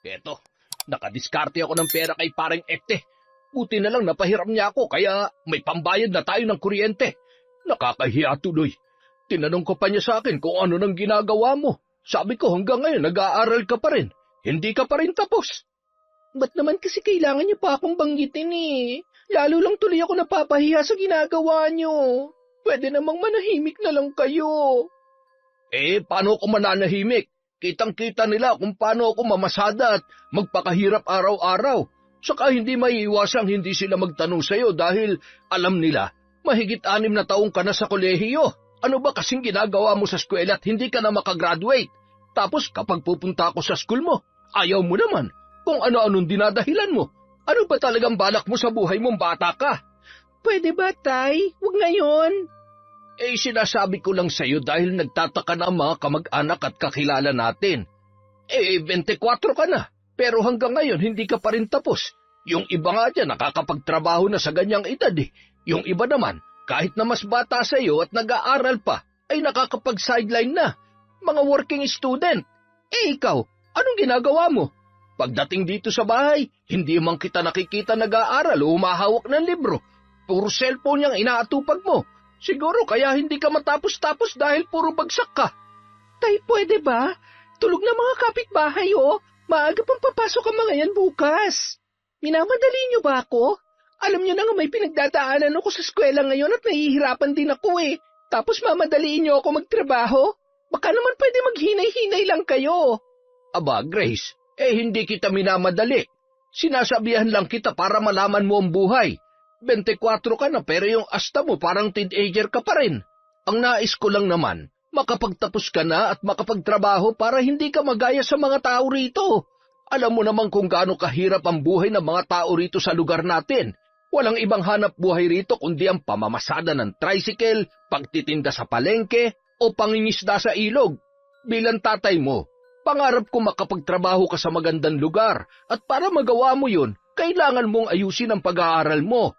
Eto, nakadiskarte ako ng pera kay pareng Ekte. Buti na lang napahiram niya ako kaya may pambayad na tayo ng kuryente. Nakakahiya tuloy. Tinanong ko pa niya sa akin kung ano nang ginagawa mo. Sabi ko hanggang ngayon nag-aaral ka pa rin. Hindi ka pa rin tapos. Ba't naman kasi kailangan niyo pa akong banggitin eh? Lalo lang tuloy ako napapahiya sa ginagawa niyo. Pwede namang manahimik na lang kayo. Paano ako mananahimik? Kitang-kita nila kung paano ako mamasada at magpakahirap araw-araw. Saka hindi maiiwasang hindi sila magtanong sa'yo dahil alam nila, mahigit 6 na taong ka na sa kolehiyo. Ano ba kasing ginagawa mo sa eskwela at hindi ka na makagraduate? Tapos kapag pupunta ako sa school mo, ayaw mo naman. Kung ano-anong dinadahilan mo. Ano ba talagang balak mo sa buhay mong bata ka? Pwede ba, Tay? Huwag ngayon. Sinasabi ko lang sa'yo dahil nagtataka na ang mga kamag-anak at kakilala natin. 24 ka na, pero hanggang ngayon hindi ka pa rin tapos. Yung iba nga dyan nakakapagtrabaho na sa ganyang edad eh. Yung iba naman, kahit na mas bata sa'yo at nag-aaral pa, ay nakakapag-sideline na. Mga working student. Ikaw, anong ginagawa mo? Pagdating dito sa bahay, hindi man kita nakikita nag-aaral o humahawak ng libro. Puro cellphone yung inaatupag mo. Siguro kaya hindi ka matapos-tapos dahil puro bagsak ka. Tay, pwede ba? Tulog na mga kapitbahay oh. Maaga pang papasok ang mga yan bukas. Minamadali niyo ba ako? Alam niyo na nga may pinagdadaanan ako sa eskwela ngayon at nahihirapan din ako eh. Tapos mamadaliin niyo ako magtrabaho? Baka naman pwede maghinay-hinay lang kayo. Aba, Grace, hindi kita minamadali. Sinasabihan lang kita para malaman mo ang buhay. 24 ka na pero yung asta mo parang teenager ka pa rin. Ang nais ko lang naman, makapagtapos ka na at makapagtrabaho para hindi ka magaya sa mga tao rito. Alam mo naman kung gaano kahirap ang buhay ng mga tao rito sa lugar natin. Walang ibang hanap buhay rito kundi ang pamamasada ng tricycle, pagtitinda sa palengke o pangingisda sa ilog. Bilang tatay mo, pangarap ko makapagtrabaho ka sa magandang lugar at para magawa mo yun, kailangan mong ayusin ang pag-aaral mo.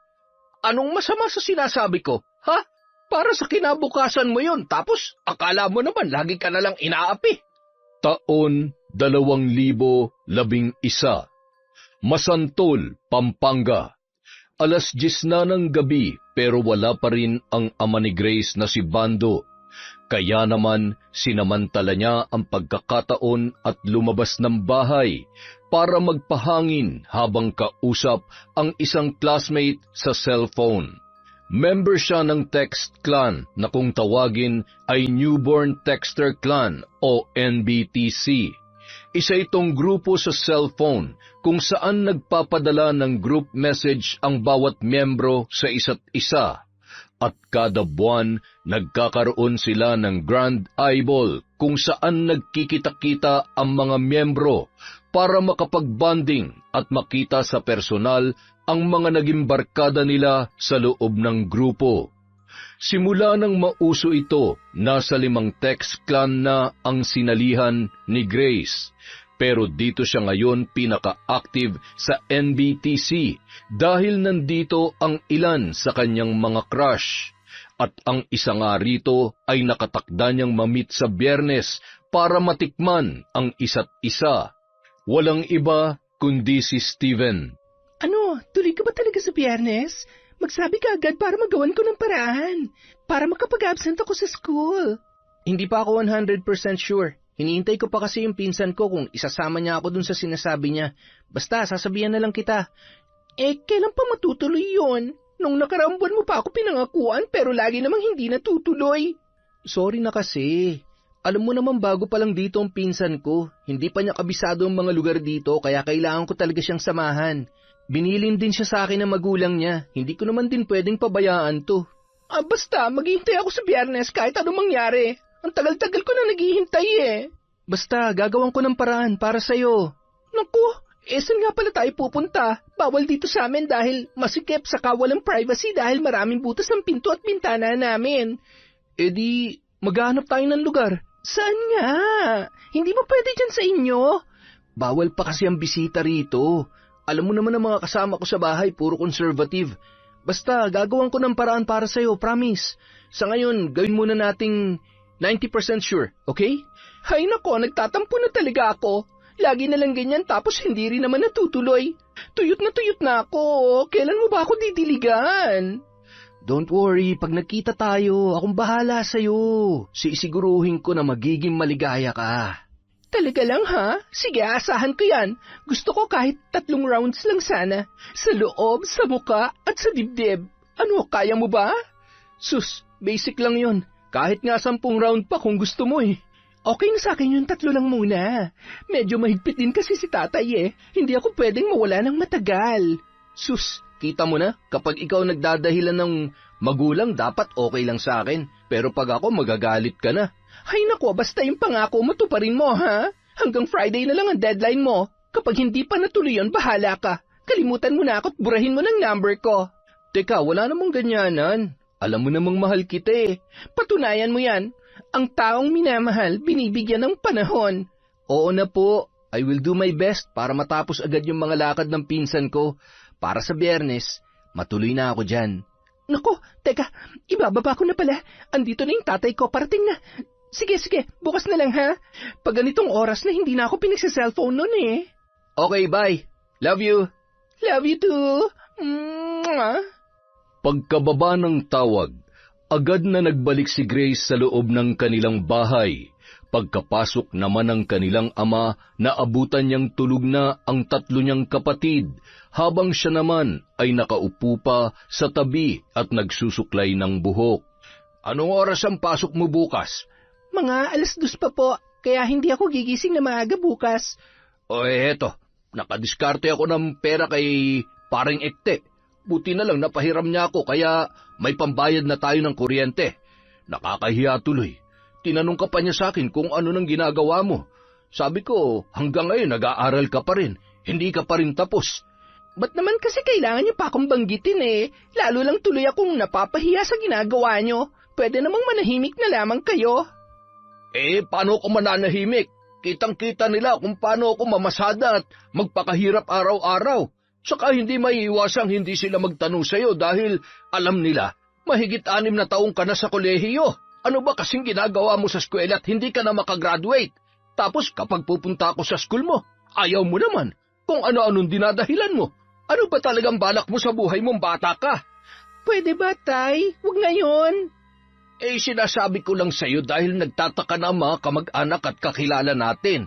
Anong masama sa sinasabi ko, ha? Para sa kinabukasan mo yun, tapos akala mo naman lagi ka nalang inaapi. Taon 2011, Masantol, Pampanga. 10:00 na ng gabi pero wala pa rin ang ama ni Grace na si Bando. Kaya naman sinamantala niya ang pagkakataon at lumabas ng bahay para magpahangin habang kausap ang isang classmate sa cellphone. Member siya ng text clan na kung tawagin ay Newborn Texter Clan o NBTC. Isa itong grupo sa cellphone kung saan nagpapadala ng group message ang bawat miyembro sa isa't isa. At kada buwan, nagkakaroon sila ng Grand Eyeball kung saan nagkikita-kita ang mga miyembro para makapag-bonding at makita sa personal ang mga naging barkada nila sa loob ng grupo. Simula nang mauso ito, nasa 5 text clan na ang sinalihan ni Grace. Pero dito siya ngayon pinaka-active sa NBTC dahil nandito ang ilan sa kanyang mga crush. At ang isa nga rito ay nakatakda niyang mamit sa Biyernes para matikman ang isa't isa. Walang iba kundi si Steven. Ano, tuloy ka ba talaga sa Biyernes? Magsabi ka agad para magawan ko ng paraan. Para makapag-absent ako sa school. Hindi pa ako 100% sure. Hinihintay ko pa kasi yung pinsan ko kung isasama niya ako dun sa sinasabi niya. Basta, sasabihan na lang kita. Kailan pa matutuloy yun? Nung nakaraang buwan mo pa ako pinangakuan pero lagi namang hindi natutuloy. Sorry na kasi. Alam mo naman bago pa lang dito ang pinsan ko. Hindi pa niya kabisado ang mga lugar dito kaya kailangan ko talaga siyang samahan. Binilin din siya sa akin ng magulang niya. Hindi ko naman din pwedeng pabayaan to. Basta, maghihintay ako sa Biyernes kahit anong mangyari. Ang tagal-tagal ko na naghihintay eh. Basta, gagawin ko ng paraan para sa'yo. Naku, saan nga pala tayo pupunta? Bawal dito sa amin dahil masikip saka walang privacy dahil maraming butas ng pinto at bintana namin. Di, maghanap tayo ng lugar. Saan nga? Hindi ba pwede dyan sa inyo? Bawal pa kasi ang bisita rito. Alam mo naman ang mga kasama ko sa bahay, puro conservative. Basta, gagawin ko ng paraan para sa'yo, promise. Sa ngayon, gawin muna nating 90% sure, okay? Hay nako, nagtatampo na talaga ako. Lagi na lang ganyan tapos hindi rin naman natutuloy. Tuyot na ako. Kailan mo ba ako didiligan? Don't worry, pag nagkita tayo, akong bahala sa'yo. Sisiguruhin ko na magiging maligaya ka. Talaga lang ha? Sige, asahan ko yan. Gusto ko kahit 3 rounds lang sana. Sa loob, sa muka, at sa dibdib. Ano, kaya mo ba? Sus, basic lang yun. Kahit nga 10 round pa kung gusto mo eh. Okay na sa akin yung 3 lang muna. Medyo mahigpit din kasi si tatay eh. Hindi ako pwedeng mawala ng matagal. Sus, kita mo na, kapag ikaw nagdadahilan ng magulang, dapat okay lang sa akin. Pero pag ako, magagalit ka na. Hay nako, basta yung pangako mo, tuparin mo ha. Hanggang Friday na lang ang deadline mo. Kapag hindi pa natuloy yun, bahala ka. Kalimutan mo na ako at burahin mo ng number ko. Teka, wala namang ganyanan. Alam mo namang mahal kita eh. Patunayan mo yan. Ang taong minamahal, binibigyan ng panahon. Oo na po, I will do my best para matapos agad yung mga lakad ng pinsan ko. Para sa Biyernes, matuloy na ako dyan. Naku, teka, ibababa ko na pala. Andito na yung tatay ko, parating na. Sige, bukas na lang ha. Pag ganitong oras na hindi na ako pinagsa-cellphone nun eh. Okay, bye. Love you. Love you too. Mwah. Pagkababa ng tawag, agad na nagbalik si Grace sa loob ng kanilang bahay. Pagkapasok naman ng kanilang ama, naabutan niyang tulog na ang 3 niyang kapatid, habang siya naman ay nakaupo pa sa tabi at nagsusuklay ng buhok. Anong oras ang pasok mo bukas? Mga 2:00 pa po, kaya hindi ako gigising na maaga bukas. O eto, nakadiskarte ako ng pera kay paring Ekte. Buti na lang napahiram niya ako kaya may pambayad na tayo ng kuryente. Nakakahiya tuloy. Tinanong ka pa niya sa akin kung ano nang ginagawa mo. Sabi ko, hanggang ngayon nag-aaral ka pa rin. Hindi ka pa rin tapos. Ba't naman kasi kailangan niyo pa akong banggitin eh? Lalo lang tuloy akong napapahiya sa ginagawa niyo. Pwede namang manahimik na lamang kayo. Paano ko mananahimik? Kitang-kita nila kung paano ako mamasada at magpakahirap araw-araw. Saka hindi maiiwasang hindi sila magtanong sa'yo dahil alam nila, mahigit 6 na taong ka na sa kolehiyo. Ano ba kasing ginagawa mo sa eskwela at hindi ka na makagraduate? Tapos kapag pupunta ako sa school mo, ayaw mo naman. Kung ano-anong dinadahilan mo. Ano ba talagang balak mo sa buhay mong bata ka? Pwede ba, Tay? Huwag ngayon. Sinasabi ko lang sa'yo dahil nagtataka na ang mga kamag-anak at kakilala natin.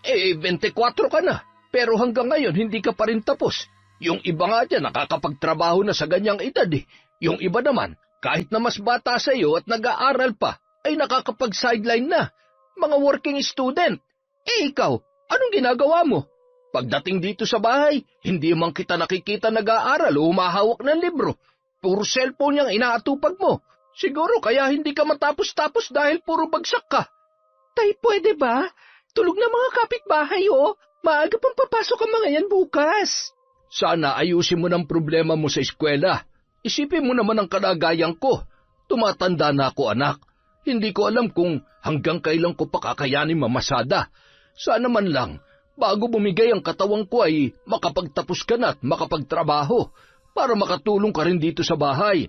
24 ka na. Pero hanggang ngayon, hindi ka pa rin tapos. Yung iba nga dyan, nakakapagtrabaho na sa ganyang edad eh. Yung iba naman, kahit na mas bata sa iyo at nag-aaral pa, ay nakakapag-sideline na. Mga working student. Ikaw, anong ginagawa mo? Pagdating dito sa bahay, hindi man kita nakikita nag-aaral o humahawak ng libro. Puro cellphone yung inaatupag mo. Siguro kaya hindi ka matapos-tapos dahil puro bagsak ka. Tay, pwede ba? Tulog na mga kapitbahay oh. Maaga pang papasok ang mga yan bukas. Sana ayusin mo ng problema mo sa eskwela. Isipin mo naman ang kalagayan ko. Tumatanda na ako, anak. Hindi ko alam kung hanggang kailan ko pa kakayanin mamasada. Sana man lang, bago bumigay ang katawang ko ay makapagtapos ka na at makapagtrabaho para makatulong ka rin dito sa bahay.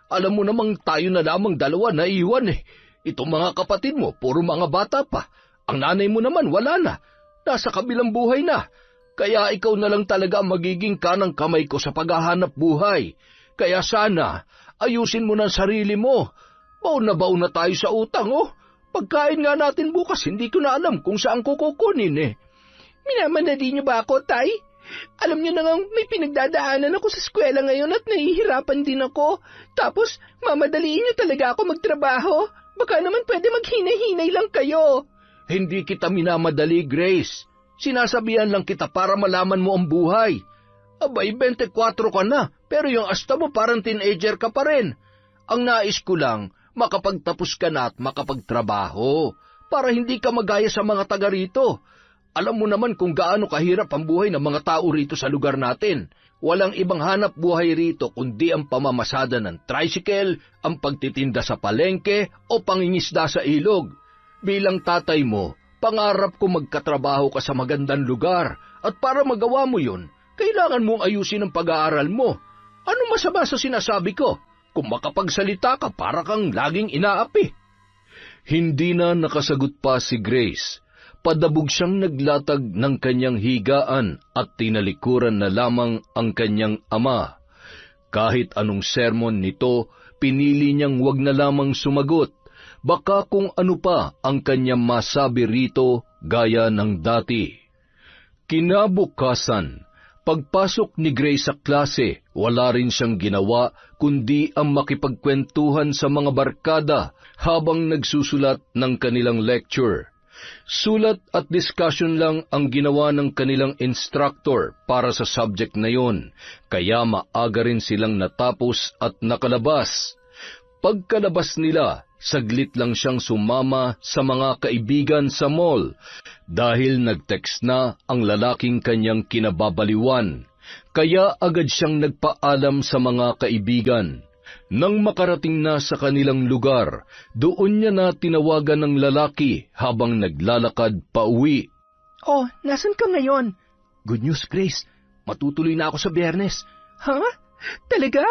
Alam mo namang tayo na lamang 2 na iwan eh. Itong mga kapatid mo, puro mga bata pa. Ang nanay mo naman wala na. Nasa kabilang buhay na. Kaya ikaw na lang talaga ang magiging kanang kamay ko sa paghahanap buhay. Kaya sana, ayusin mo ng sarili mo. Baon na tayo sa utang, oh. Pagkain nga natin bukas, hindi ko na alam kung saan ko kukunin eh. Minamadali niyo ba ako, Tay? Alam niyo na nga may pinagdadaanan ako sa eskwela ngayon at nahihirapan din ako. Tapos, mamadaliin niyo talaga ako magtrabaho. Baka naman pwede maghinay-hinay lang kayo. Hindi kita minamadali, Grace. Sinasabihan lang kita para malaman mo ang buhay. Abay, 24 ka na, pero yung asta mo parang teenager ka pa rin. Ang nais ko lang, makapagtapos ka na at makapagtrabaho, para hindi ka magaya sa mga taga rito. Alam mo naman kung gaano kahirap ang buhay ng mga tao rito sa lugar natin. Walang ibang hanap buhay rito kundi ang pamamasada ng tricycle, ang pagtitinda sa palengke o pangingisda sa ilog. Bilang tatay mo, pangarap ko magkatrabaho ka sa magandang lugar at para magawa mo yun, kailangan mong ayusin ang pag-aaral mo. Ano masama sa sinasabi ko? Kung makapagsalita ka, para kang laging inaapi. Hindi na nakasagot pa si Grace. Padabog siyang naglatag ng kanyang higaan at tinalikuran na lamang ang kanyang ama. Kahit anong sermon nito, pinili niyang wag na lamang sumagot. Baka kung ano pa ang kanyang masabi rito gaya ng dati. Kinabukasan, pagpasok ni Grace sa klase, wala rin siyang ginawa kundi ang makipagkwentuhan sa mga barkada habang nagsusulat ng kanilang lecture. Sulat at discussion lang ang ginawa ng kanilang instructor para sa subject na yon, kaya maaga rin silang natapos at nakalabas. Pagkalabas nila, saglit lang siyang sumama sa mga kaibigan sa mall dahil nag-text na ang lalaking kanyang kinababaliwan, kaya agad siyang nagpaalam sa mga kaibigan. Nang makarating na sa kanilang lugar, doon niya na tinawagan ng lalaki habang naglalakad pauwi. Oh, nasan ka ngayon? Good news, Grace. Matutuloy na ako sa Biyernes. Ha? Talaga?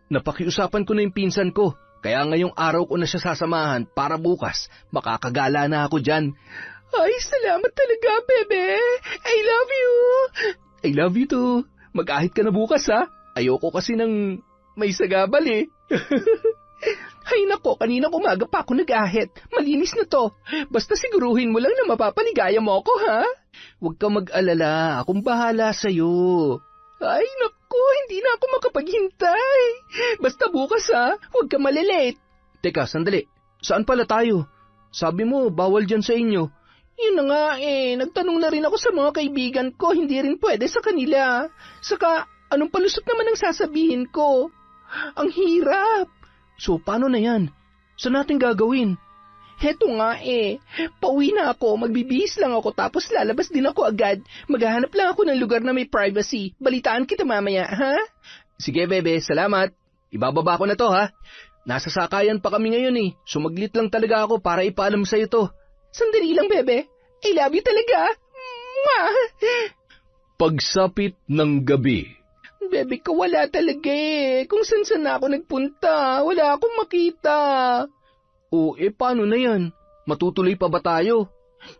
Napakiusapan ko na yung pinsan ko, kaya ngayong araw ko na siya sasamahan para bukas makakagala na ako dyan. Ay, salamat talaga, bebe. I love you. I love you too. Mag-ahit ka na bukas, ha? Ayoko kasi ng may sagabal eh. Ay nako, kanina umaga pa ako nag-ahit. Malinis na to. Basta siguruhin mo lang na mapapaligaya mo ako, ha? Huwag ka mag-alala. Akong bahala sa'yo. Ay nako, hindi na ako makapaghintay. Basta bukas, ha? Huwag ka malilate. Teka, sandali. Saan pala tayo? Sabi mo, bawal dyan sa inyo. Yun na nga eh. Nagtanong na rin ako sa mga kaibigan ko. Hindi rin pwede sa kanila. Saka, anong palusot naman ang sasabihin ko? Ang hirap. So, paano na yan? Saan natin gagawin? Heto nga eh. Pauwi na ako, magbibihis lang ako, tapos lalabas din ako agad. Maghahanap lang ako ng lugar na may privacy. Balitaan kita mamaya, ha? Sige, bebe, salamat. Ibababa ko na to, ha? Nasa sakayan pa kami ngayon eh. Sumaglit lang talaga ako para ipaalam sa'yo to. Sandali lang, bebe. I love you talaga. Mwah! Pagsapit ng gabi, Bebe ko wala talaga eh. Kung saan na ako nagpunta, wala akong makita. O, paano na yan? Matutuloy pa ba tayo?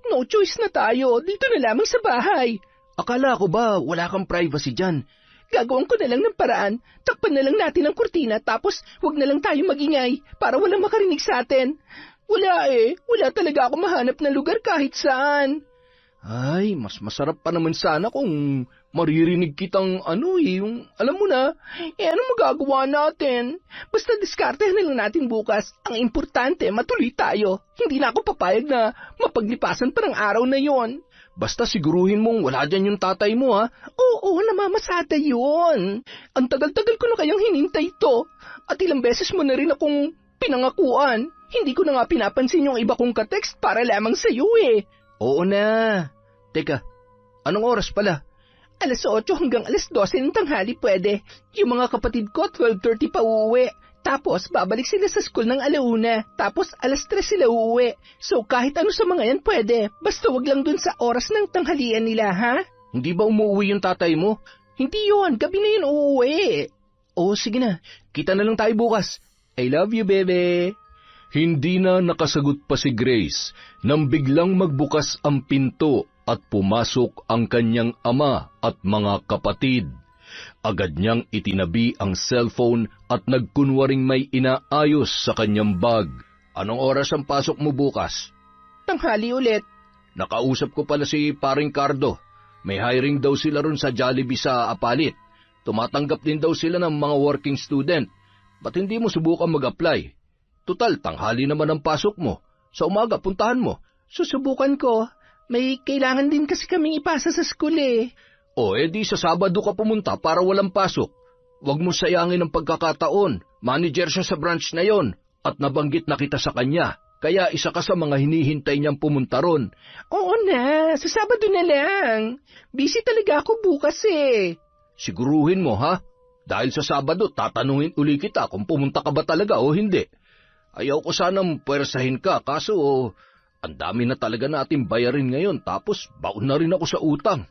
No choice na tayo. Dito na lamang sa bahay. Akala ko ba wala kang privacy dyan? Gagawin ko na lang ng paraan. Takpan na lang natin ang kurtina tapos wag na lang tayo magingay para walang makarinig sa atin. Wala eh. Wala talaga ako mahanap na lugar kahit saan. Ay, mas masarap pa naman sana kung maririnig kitang yung alam mo na, ano magagawa natin? Basta diskartehan na lang natin bukas. Ang importante, matuloy tayo. Hindi na ako papayag na mapaglipasan pa ng araw na yon. Basta siguruhin mong wala dyan yung tatay mo, ha? Oo, namamasada yun. Ang tagal-tagal ko na kayang hinintay to. At ilang beses mo na rin akong pinangakuan. Hindi ko na nga pinapansin yung iba kong katext para lamang sa'yo eh. Oo na. Teka, anong oras pala? 8:00 hanggang 12:00 ng tanghali pwede. Yung mga kapatid ko 12:30 pa uuwi. Tapos babalik sila sa school ng 1:00. Tapos 3:00 sila uuwi. So kahit ano sa mga yan pwede. Basta wag lang dun sa oras ng tanghalian nila, ha? Hindi ba umuwi yung tatay mo? Hindi yun, gabi na yun uuwi. Oo, sige na. Kita na lang tayo bukas. I love you, bebe. Hindi na nakasagot pa si Grace nang biglang magbukas ang pinto at pumasok ang kanyang ama at mga kapatid. Agad niyang itinabi ang cellphone at nagkunwaring may inaayos sa kanyang bag. Anong oras ang pasok mo bukas? Tanghali ulit. Nakausap ko pala si Paring Cardo. May hiring daw sila ron sa Jollibee sa Apalit. Tumatanggap din daw sila ng mga working student. Ba't hindi mo subukan mag-apply? Tutal, tanghali naman ang pasok mo. Sa umaga, puntahan mo. Susubukan ko. May kailangan din kasi kaming ipasa sa school eh. O, di sa Sabado ka pumunta para walang pasok. Huwag mo sayangin ang pagkakataon. Manager siya sa branch na yon at nabanggit na kita sa kanya. Kaya isa ka sa mga hinihintay niyang pumunta ron. Oo na, sa Sabado na lang. Busy talaga ako bukas eh. Siguruhin mo, ha? Dahil sa Sabado, tatanungin uli kita kung pumunta ka ba talaga o hindi. Ayaw ko sanang puwersahin ka, kaso ang dami na talaga natin bayarin ngayon tapos baon na rin ako sa utang.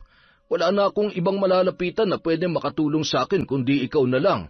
Wala na akong ibang malalapitan na pwede makatulong sa akin kundi ikaw na lang.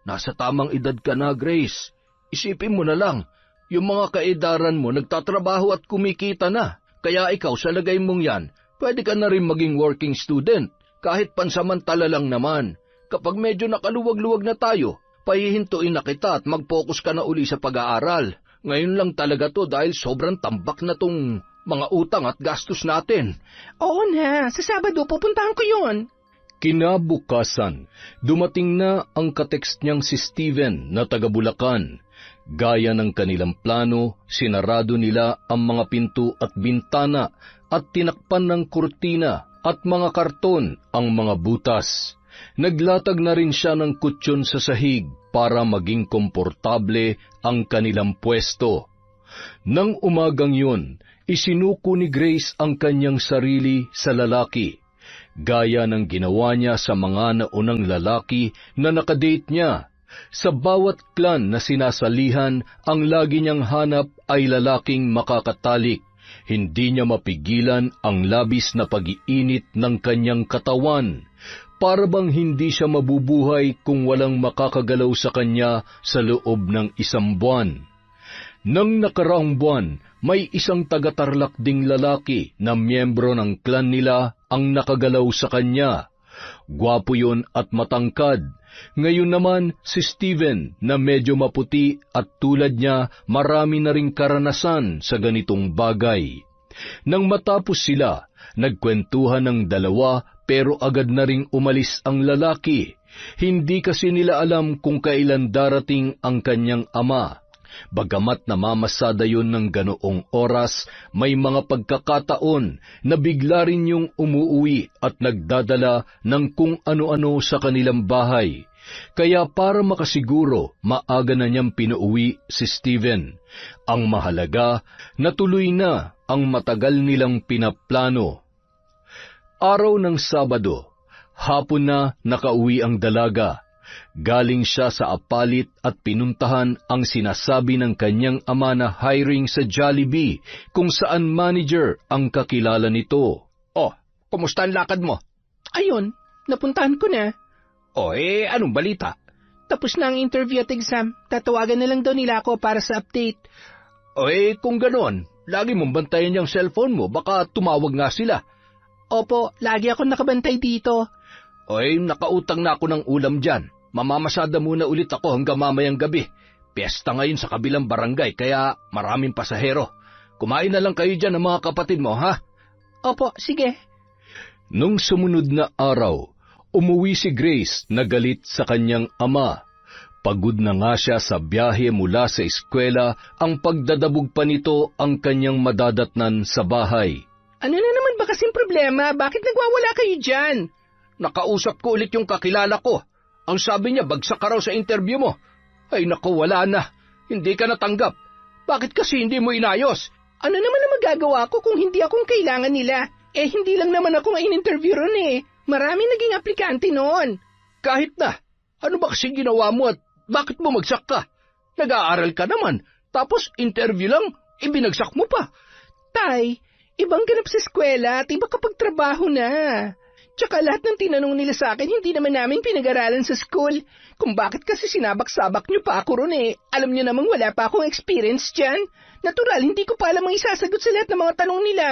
Nasa tamang edad ka na, Grace. Isipin mo na lang, yung mga kaedaran mo nagtatrabaho at kumikita na. Kaya ikaw sa lagay mong yan, pwede ka na rin maging working student, kahit pansamantala lang naman. Kapag medyo nakaluwag-luwag na tayo, pahihintuin na kita at mag-focus ka na uli sa pag-aaral. Ngayon lang talaga to dahil sobrang tambak na tong mga utang at gastos natin. Oo na, sa Sabado pupuntahan ko yun. Kinabukasan, dumating na ang katekst niyang si Steven na taga Bulacan. Gaya ng kanilang plano, sinarado nila ang mga pinto at bintana at tinakpan ng kurtina at mga karton ang mga butas. Naglatag na rin siya ng kutsyon sa sahig para maging komportable ang kanilang pwesto. Nang umagang yun, isinuko ni Grace ang kanyang sarili sa lalaki, gaya ng ginawa niya sa mga naunang lalaki na nakadate niya. Sa bawat clan na sinasalihan, ang lagi niyang hanap ay lalaking makakatalik. Hindi niya mapigilan ang labis na pag-iinit ng kanyang katawan. Para bang hindi siya mabubuhay kung walang makakagalaw sa kanya sa loob ng 1 buwan. Nang nakaraang buwan, may isang taga-Tarlac ding lalaki na miyembro ng clan nila ang nakagalaw sa kanya. Gwapo yun at matangkad. Ngayon naman si Steven na medyo maputi at tulad niya marami na ring karanasan sa ganitong bagay. Nang matapos sila, nagkwentuhan ng dalawa pero agad na ring umalis ang lalaki. Hindi kasi nila alam kung kailan darating ang kanyang ama. Bagamat namamasada yun ng ganoong oras, may mga pagkakataon na bigla rin yung umuuwi at nagdadala ng kung ano-ano sa kanilang bahay. Kaya para makasiguro, maaga na niyang pinauwi si Steven. Ang mahalaga, natuloy na ang matagal nilang pinaplano. Araw ng Sabado, hapon na nakauwi ang dalaga. Galing siya sa apalit at pinuntahan ang sinasabi ng kanyang ama na hiring sa Jollibee kung saan manager ang kakilala nito. Oh, kumusta ang lakad mo? Ayun, napuntahan ko na. Anong balita? Tapos na ang interview at exam. Tatawagan na lang daw nila ako para sa update. Kung ganon, lagi mong bantayan yung cellphone mo, baka tumawag nga sila. Opo, lagi ako nakabantay dito. Nakautang na ako ng ulam dyan. Mamamasada muna ulit ako hanggang mamayang gabi. Piyesta ngayon sa kabilang barangay, kaya maraming pasahero. Kumain na lang kayo dyan ng mga kapatid mo, ha? Opo, sige. Nung sumunod na araw, umuwi si Grace na galit sa kanyang ama. Pagod na nga siya sa biyahe mula sa eskwela, ang pagdadabog pa nito ang kanyang madadatnan sa bahay. Ano na naman ba kasing problema? Bakit nagwawala kayo dyan? Nakausap ko ulit yung kakilala ko. Ang sabi niya, bagsak ka raw sa interview mo. Ay naku, wala na. Hindi ka natanggap. Bakit kasi hindi mo inayos? Ano naman ang magagawa ko kung hindi akong kailangan nila? Hindi lang naman ako in-interview ron eh. Maraming naging aplikante noon. Kahit na. Ano ba kasi ginawa mo at bakit mo magsak ka? Nag-aaral ka naman. Tapos interview lang, ibinagsak mo pa. Tay, ibang ganap sa eskwela at iba kapag trabaho na. Tsaka lahat ng tinanong nila sa akin, hindi naman namin pinag-aralan sa school. Kung bakit kasi sinabak-sabak niyo pa ako ron eh. Alam niyo namang wala pa akong experience dyan. Natural, hindi ko pa alam ang isasagot sa lahat ng mga tanong nila.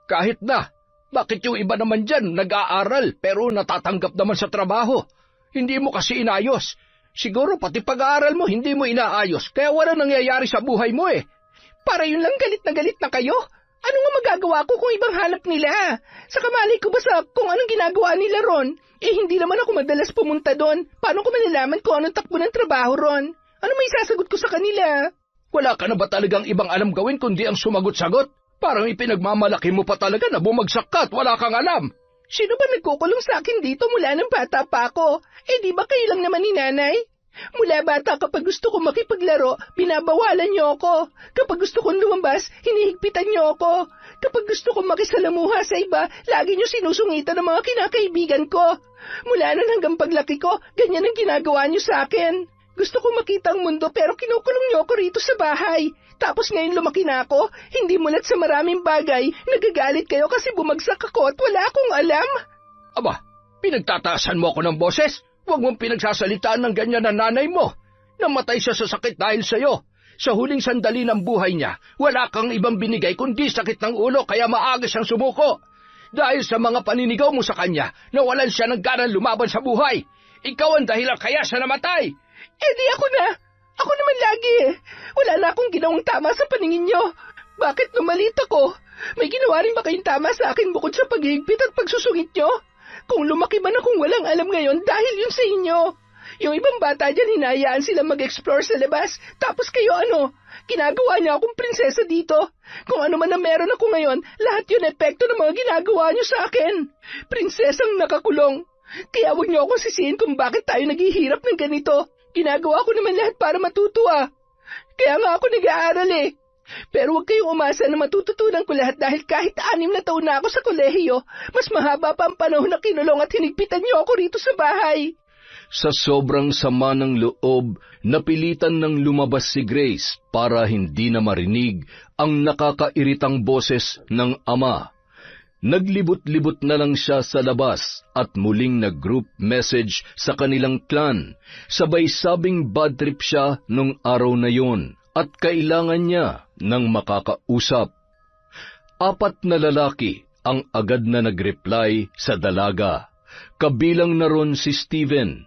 Kahit na. Bakit yung iba naman dyan nag-aaral pero natatanggap naman sa trabaho? Hindi mo kasi inayos. Siguro pati pag-aaral mo hindi mo inaayos, kaya wala nangyayari sa buhay mo eh. Para yun lang galit na kayo? Ano nga magagawa ko kung ibang hanap nila? Sa kamalay ko ba sa kung anong ginagawa nila ron? Hindi naman ako madalas pumunta doon. Paano ko malalaman kung anong takbo ng trabaho ron? Ano may sasagot ko sa kanila? Wala ka na ba talagang ibang alam gawin kundi ang sumagot-sagot? Parang ipinagmamalaki mo pa talaga na bumagsak ka at wala kang alam. Sino ba nagkukulong sa akin dito mula ng bata pa ako? Di ba kayo lang naman ni nanay? Mula bata kapag gusto kong makipaglaro, binabawalan niyo ako. Kapag gusto kong lumabas, hinihigpitan niyo ako. Kapag gusto kong makisalamuha sa iba, lagi niyo sinusungitan ng mga kinakaibigan ko. Mula nun hanggang paglaki ko, ganyan ang ginagawa niyo sa akin. Gusto kong makita ang mundo pero kinukulong niyo ako rito sa bahay. Tapos ngayon lumaki na ako, hindi mulat sa maraming bagay, nagagalit kayo kasi bumagsak ako at wala akong alam. Aba, pinagtataasan mo ako ng boses? Huwag mong pinagsasalitaan ng ganyan na nanay mo. Namatay siya sa sakit dahil sa'yo. Sa huling sandali ng buhay niya, wala kang ibang binigay kundi sakit ng ulo kaya maaga siyang sumuko. Dahil sa mga paninigaw mo sa kanya, nawalan siya ng ganang lumaban sa buhay. Ikaw ang dahilan kaya siya namatay. Eh di ako na. Ako naman lagi eh. Wala na akong ginawang tama sa paningin niyo. Bakit numalit ako? May ginawa rin ba kayong tama sa akin bukod sa paghihigpit at pagsusungit niyo? Kung lumaki man akong walang alam ngayon dahil yun sa inyo. Yung ibang bata dyan, hinahayaan sila mag-explore sa labas. Tapos kayo ano? Ginagawa niyo akong prinsesa dito. Kung ano man na meron ako ngayon, lahat yun epekto ng mga ginagawa niyo sa akin. Prinsesang nakakulong. Kaya huwag niyo akong sisihin kung bakit tayo naghihirap ng ganito. Ginagawa ko naman lahat para matutuwa. Kaya nga ako nag-aaral eh. Pero huwag kayong umasa na matututunan ko lahat dahil kahit 6 na taon na ako sa kolehiyo, mas mahaba pa ang panahon na kinulong at hinigpitan niyo ako rito sa bahay. Sa sobrang sama ng loob, napilitan ng lumabas si Grace para hindi na marinig ang nakakairitang boses ng ama. Naglibot-libot na lang siya sa labas at muling nag-group message sa kanilang clan. Sabay sabing bad trip siya nung araw na yon at kailangan niya ng makakausap. 4 na lalaki ang agad na nag-reply sa dalaga. Kabilang na ron si Steven.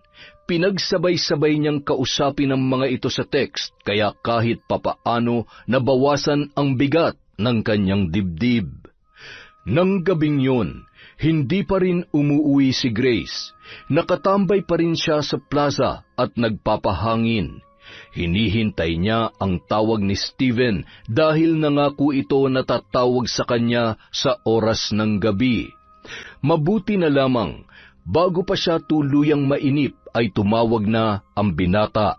Pinagsabay-sabay niyang kausapin ang mga ito sa text kaya kahit papaano nabawasan ang bigat ng kanyang dibdib. Nang gabing yun, hindi pa rin umuwi si Grace. Nakatambay pa rin siya sa plaza at nagpapahangin. Hinihintay niya ang tawag ni Steven dahil nangako ito na tatawag sa kanya sa oras ng gabi. Mabuti na lamang, bago pa siya tuluyang mainip ay tumawag na ang binata.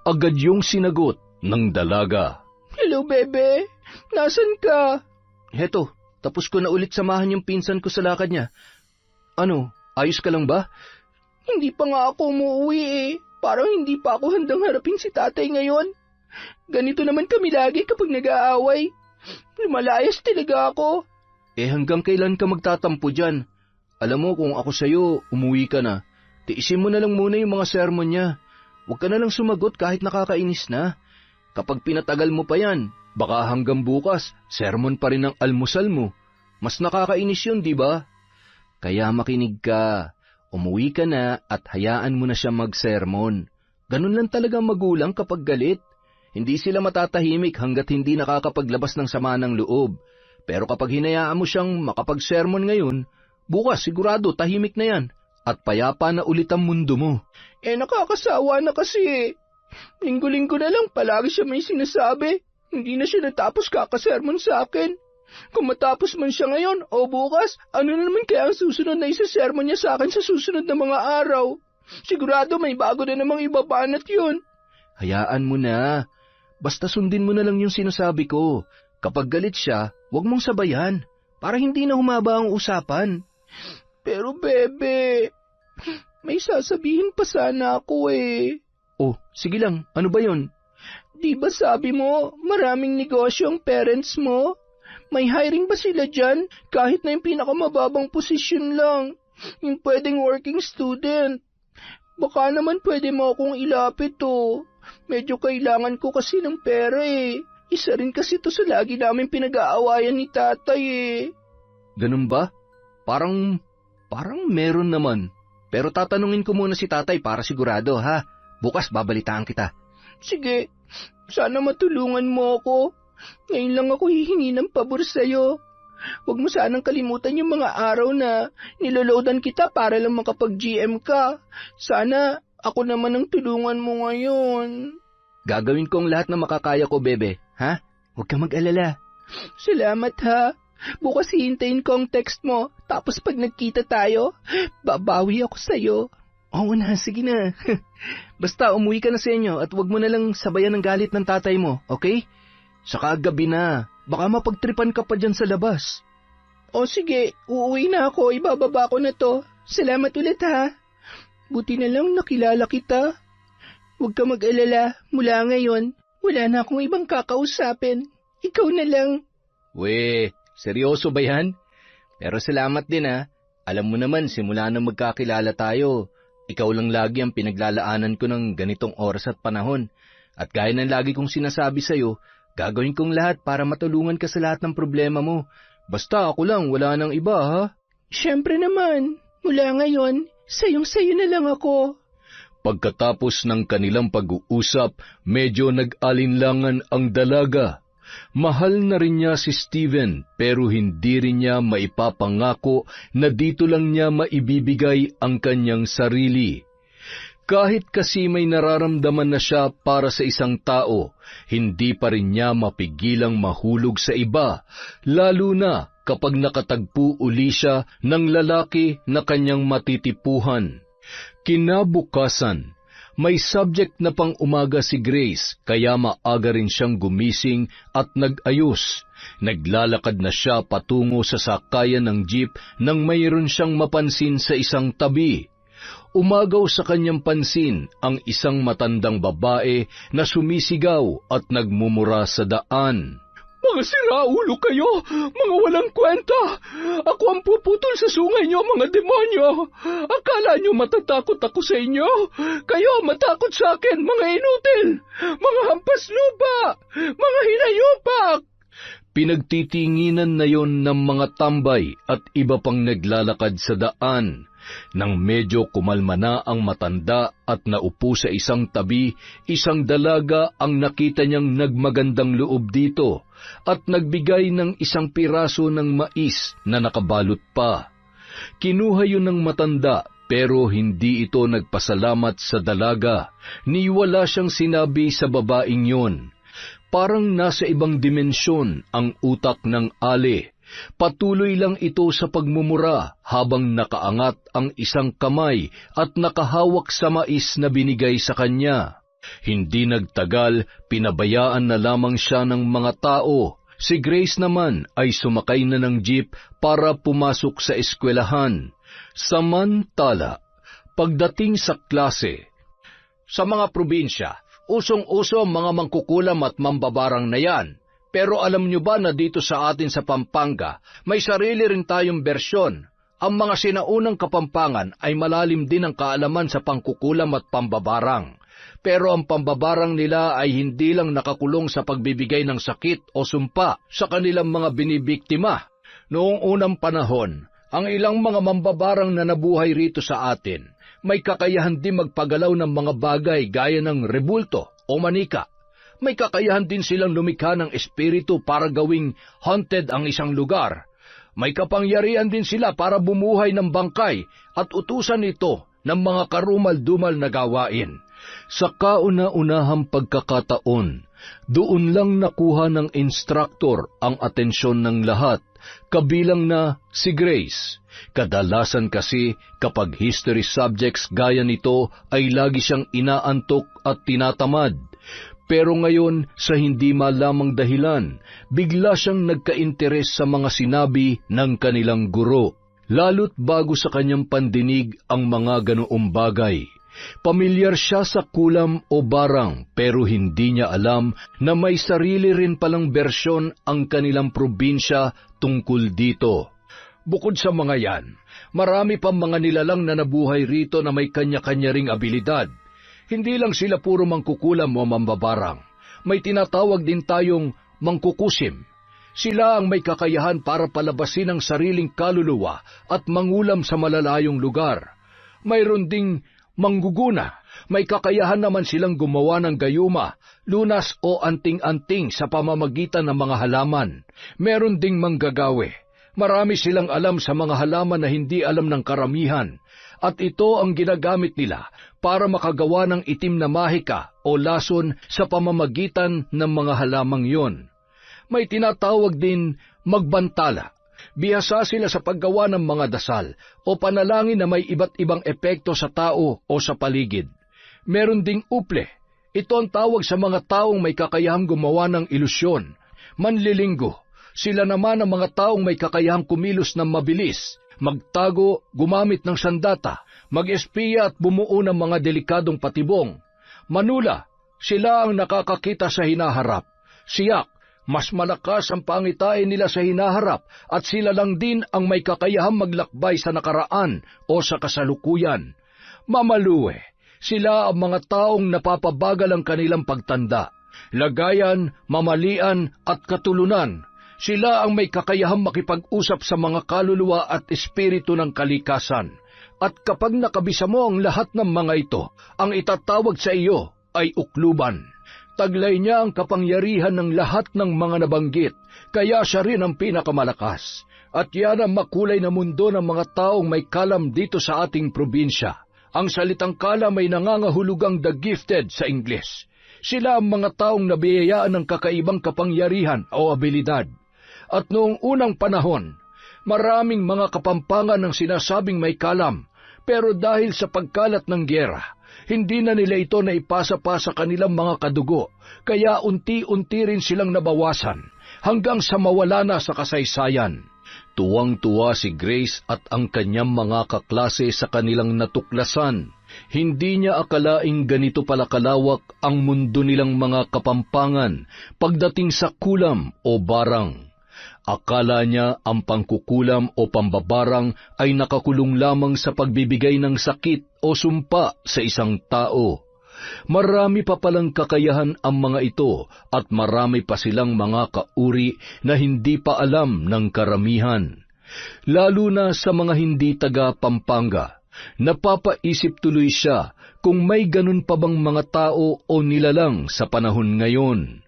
Agad yung sinagot ng dalaga. Hello, bebe. Nasaan ka? Heto, tapos ko na ulit samahan yung pinsan ko sa lakad niya. Ano, ayos ka lang ba? Hindi pa nga ako umuwi eh. Parang hindi pa ako handang harapin si tatay ngayon. Ganito naman kami lagi kapag nag-aaway. Lumalayas talaga ako. Eh hanggang kailan ka magtatampo dyan? Alam mo kung ako sa'yo, umuwi ka na. Tiisin mo na lang muna yung mga sermon niya. Huwag ka na lang sumagot kahit nakakainis na. Kapag pinatagal mo pa yan, baka hanggang bukas, sermon pa rin ang almusal mo. Mas nakakainis yun, di ba? Kaya makinig ka. Umuwi ka na at hayaan mo na siya mag-sermon. Ganun lang talaga magulang kapag galit. Hindi sila matatahimik hanggat hindi nakakapaglabas ng sama ng loob. Pero kapag hinayaan mo siyang makapag-sermon ngayon, bukas sigurado tahimik na yan at payapa na ulit ang mundo mo. Eh nakakasawa na kasi. Linggo-linggo na lang palagi siya may sinasabi. Hindi na siya natapos kakasermon sa akin. Kung matapos man siya ngayon o bukas, ano na naman kaya ang susunod na isa-sermon niya sa akin sa susunod na mga araw? Sigurado may bago na namang ibabanat yun. Hayaan mo na. Basta sundin mo na lang yung sinasabi ko. Kapag galit siya, huwag mong sabayan para hindi na humaba ang usapan. Pero bebe, may sasabihin pa sana ako eh. Oh, sige lang. Ano ba yun? Di ba sabi mo, maraming negosyo ang parents mo? May hiring ba sila dyan? Kahit na yung pinakamababang posisyon lang. Yung pwedeng working student. Baka naman pwede mo akong ilapit to. Medyo kailangan ko kasi ng pera eh. Isa rin kasi to sa lagi namin pinag-aawayan ni tatay eh. Ganun ba? Parang meron naman. Pero tatanungin ko muna si tatay para sigurado ha. Bukas babalitaan kita. Sige, sana matulungan mo ako. Ngayon lang ako hihingi ng pabor sa'yo. Huwag mo sanang kalimutan yung mga araw na niloloadan kita para lang makapag-GM ka. Sana ako naman ang tulungan mo ngayon. Gagawin ko ang lahat na makakaya ko, bebe. Ha? Huwag kang mag-alala. Salamat ha. Bukas hihintayin ko ang text mo. Tapos pag nagkita tayo, babawi ako sa'yo. Oo na, sige na. Basta umuwi ka na sa inyo at huwag mo na lang sabayan ng galit ng tatay mo, okay? Saka gabi na, baka mapagtripan ka pa dyan sa labas. O sige, uuwi na ako, ibababa ko na to. Salamat ulit ha. Buti na lang nakilala kita. Huwag ka mag-alala, mula ngayon, wala na akong ibang kakausapin. Ikaw na lang. We, seryoso ba yan? Pero salamat din ha. Alam mo naman, simula nang magkakilala tayo, ikaw lang lagi ang pinaglalaanan ko ng ganitong oras at panahon. At gaya ng lagi kong sinasabi sa'yo, gagawin kong lahat para matulungan ka sa lahat ng problema mo. Basta ako lang, wala nang iba, ha? Siyempre naman, mula ngayon, sayo na lang ako. Pagkatapos ng kanilang pag-uusap, medyo nag-alinlangan ang dalaga. Mahal na rin niya si Steven, pero hindi rin niya maipapangako na dito lang niya maibibigay ang kanyang sarili. Kahit kasi may nararamdaman na siya para sa isang tao, hindi pa rin niya mapigilang mahulog sa iba, lalo na kapag nakatagpo uli siya ng lalaki na kanyang matitipuhan. Kinabukasan, may subject na pang-umaga si Grace, kaya maaga rin siyang gumising at nag-ayos. Naglalakad na siya patungo sa sakayan ng jeep nang mayroon siyang mapansin sa isang tabi. Umagaw sa kanyang pansin ang isang matandang babae na sumisigaw at nagmumura sa daan. Mga siraulo kayo! Mga walang kwenta! Ako ang puputol sa sungay niyo, mga demonyo! Akala niyo matatakot ako sa inyo? Kayo matakot sa akin, mga inutil! Mga hampas lupa! Mga hinayupak! Pinagtitinginan na yon ng mga tambay at iba pang naglalakad sa daan. Nang medyo kumalma na ang matanda at naupo sa isang tabi, isang dalaga ang nakita niyang nagmagandang loob dito at nagbigay ng isang piraso ng mais na nakabalot pa. Kinuha yun ng matanda pero hindi ito nagpasalamat sa dalaga, ni wala siyang sinabi sa babaeng yun. Parang nasa ibang dimensyon ang utak ng ali. Patuloy lang ito sa pagmumura habang nakaangat ang isang kamay at nakahawak sa mais na binigay sa kanya. Hindi nagtagal, pinabayaan na lamang siya ng mga tao. Si Grace naman ay sumakay na ng jeep para pumasok sa eskwelahan. Samantala, pagdating sa klase, sa mga probinsya, usong-uso ang mga mangkukulam at mambabarang na yan. Pero alam nyo ba na dito sa atin sa Pampanga, may sarili rin tayong bersyon. Ang mga sinaunang Kapampangan ay malalim din ang kaalaman sa pangkukulam at pambabarang. Pero ang pambabarang nila ay hindi lang nakakulong sa pagbibigay ng sakit o sumpa sa kanilang mga binibiktima. Noong unang panahon, ang ilang mga mambabarang na nabuhay rito sa atin, may kakayahan din magpagalaw ng mga bagay gaya ng rebulto o manika. May kakayahan din silang lumikha ng espiritu para gawing haunted ang isang lugar. May kapangyarihan din sila para bumuhay ng bangkay at utusan ito ng mga karumal-dumal na gawain. Sa kauna-unahang pagkakataon, doon lang nakuha ng instructor ang atensyon ng lahat, kabilang na si Grace. Kadalasan kasi kapag history subjects gaya nito ay lagi siyang inaantok at tinatamad. Pero ngayon, sa hindi malamang dahilan, bigla siyang nagka-interes sa mga sinabi ng kanilang guro, lalo't bago sa kanyang pandinig ang mga ganoong bagay. Pamilyar siya sa kulam o barang, pero hindi niya alam na may sarili rin palang bersyon ang kanilang probinsya tungkol dito. Bukod sa mga yan, marami pang mga nilalang na nabuhay rito na may kanya-kanya ring abilidad. Hindi lang sila puro mangkukulam o mambabarang. May tinatawag din tayong mangkukusim. Sila ang may kakayahan para palabasin ang sariling kaluluwa at mangulam sa malalayong lugar. Mayroon ding mangguguna. May kakayahan naman silang gumawa ng gayuma, lunas o anting-anting sa pamamagitan ng mga halaman. Meron ding manggagawi. Marami silang alam sa mga halaman na hindi alam ng karamihan. At ito ang ginagamit nila para makagawa ng itim na mahika o lason sa pamamagitan ng mga halamang yon. May tinatawag din magbantala. Bihasa sila sa paggawa ng mga dasal o panalangin na may iba't ibang epekto sa tao o sa paligid. Meron ding uple. Ito ang tawag sa mga taong may kakayahang gumawa ng ilusyon. Manlilinggo. Sila naman ang mga taong may kakayahang kumilos ng mabilis, magtago, gumamit ng sandata, mag-espiya at bumuo ng mga delikadong patibong. Manula, sila ang nakakakita sa hinaharap. Siyak, mas malakas ang pangitain nila sa hinaharap at sila lang din ang may kakayahang maglakbay sa nakaraan o sa kasalukuyan. Mamaluwe, Sila ang mga taong napapabagal ang kanilang pagtanda. Lagayan, mamalian at katulunan. Sila ang may kakayahang makipag-usap sa mga kaluluwa at espiritu ng kalikasan. At kapag nakabisa mo ang lahat ng mga ito, ang itatawag sa iyo ay ukluban. Taglay niya ang kapangyarihan ng lahat ng mga nabanggit, kaya siya rin ang pinakamalakas. At yan ang makulay na mundo ng mga taong may kalam dito sa ating probinsya. Ang salitang kalam ay nangangahulugang the gifted sa Ingles. Sila ang mga taong nabiyayaan ng kakaibang kapangyarihan o abilidad. At noong unang panahon, maraming mga kapampangan ang sinasabing may kalam, pero dahil sa pagkalat ng gyera, hindi na nila ito naipasa pa sa kanilang mga kadugo, kaya unti-unti rin silang nabawasan, hanggang sa mawala na sa kasaysayan. Tuwang-tuwa si Grace at ang kanyang mga kaklase sa kanilang natuklasan. Hindi niya akalaing ganito pala kalawak ang mundo nilang mga kapampangan pagdating sa kulam o barang. Akala niya ang pangkukulam o pambabarang ay nakakulong lamang sa pagbibigay ng sakit o sumpa sa isang tao. Marami pa palang kakayahan ang mga ito at marami pa silang mga kauri na hindi pa alam ng karamihan. Lalo na sa mga hindi taga Pampanga, napapaisip tuloy siya kung may ganun pa bang mga tao o nilalang sa panahon ngayon.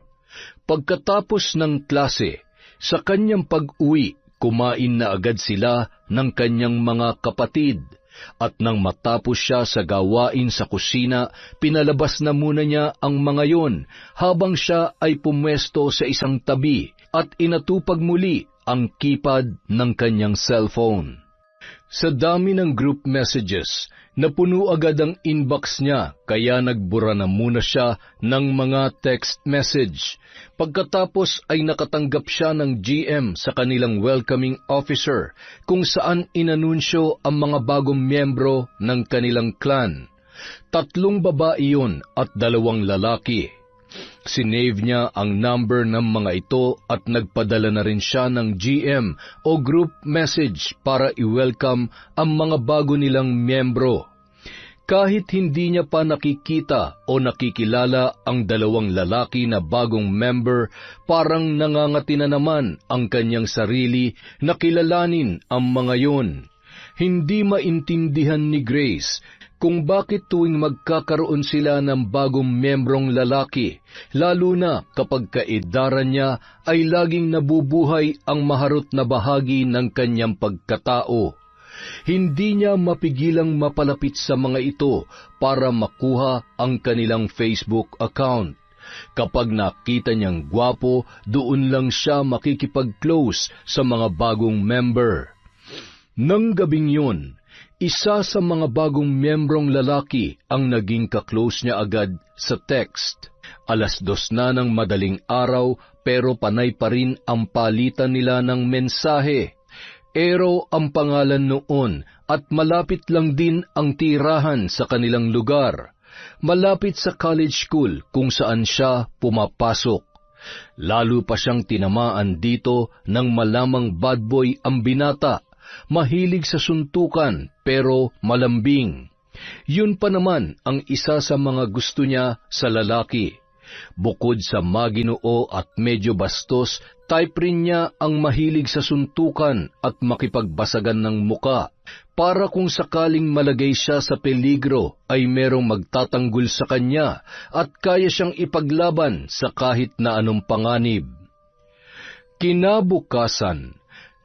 Pagkatapos ng klase, sa kanyang pag-uwi, kumain na agad sila ng kanyang mga kapatid. At nang matapos siya sa gawain sa kusina, pinalabas na muna niya ang mga yon habang siya ay pumwesto sa isang tabi at inatupag muli ang keypad ng kanyang cellphone. Sa dami ng group messages, napuno agad ang inbox niya kaya nagbura na muna siya ng mga text message. Pagkatapos ay nakatanggap siya ng GM sa kanilang welcoming officer kung saan inanunsyo ang mga bagong miyembro ng kanilang clan. 3 babae yun at 2 lalaki. Sinave niya ang number ng mga ito at nagpadala na rin siya ng GM o group message para i-welcome ang mga bago nilang miyembro. Kahit hindi niya pa nakikita o nakikilala ang 2 lalaki na bagong member, parang nangangati na naman ang kanyang sarili na kilalanin ang mga yun. Hindi maintindihan ni Grace kung bakit tuwing magkakaroon sila ng bagong membrong lalaki, lalo na kapag kaedaran niya ay laging nabubuhay ang maharot na bahagi ng kanyang pagkatao. Hindi niya mapigilang mapalapit sa mga ito para makuha ang kanilang Facebook account. Kapag nakita niyang gwapo, doon lang siya makikipag-close sa mga bagong member. Nang gabing yun, isa sa mga bagong miyembrong lalaki ang naging kaklose niya agad sa text. 2:00 na ng madaling araw pero panay pa rin ang palitan nila ng mensahe. Ero ang pangalan noon at malapit lang din ang tirahan sa kanilang lugar. Malapit sa college school kung saan siya pumapasok. Lalo pa siyang tinamaan dito nang malamang bad boy ang binata. Mahilig sa suntukan pero malambing. Yun pa naman ang isa sa mga gusto niya sa lalaki. Bukod sa maginoo at medyo bastos, type rin niya ang mahilig sa suntukan at makipagbasagan ng muka. Para kung sakaling malagay siya sa peligro ay merong magtatanggol sa kanya at kaya siyang ipaglaban sa kahit na anong panganib. Kinabukasan,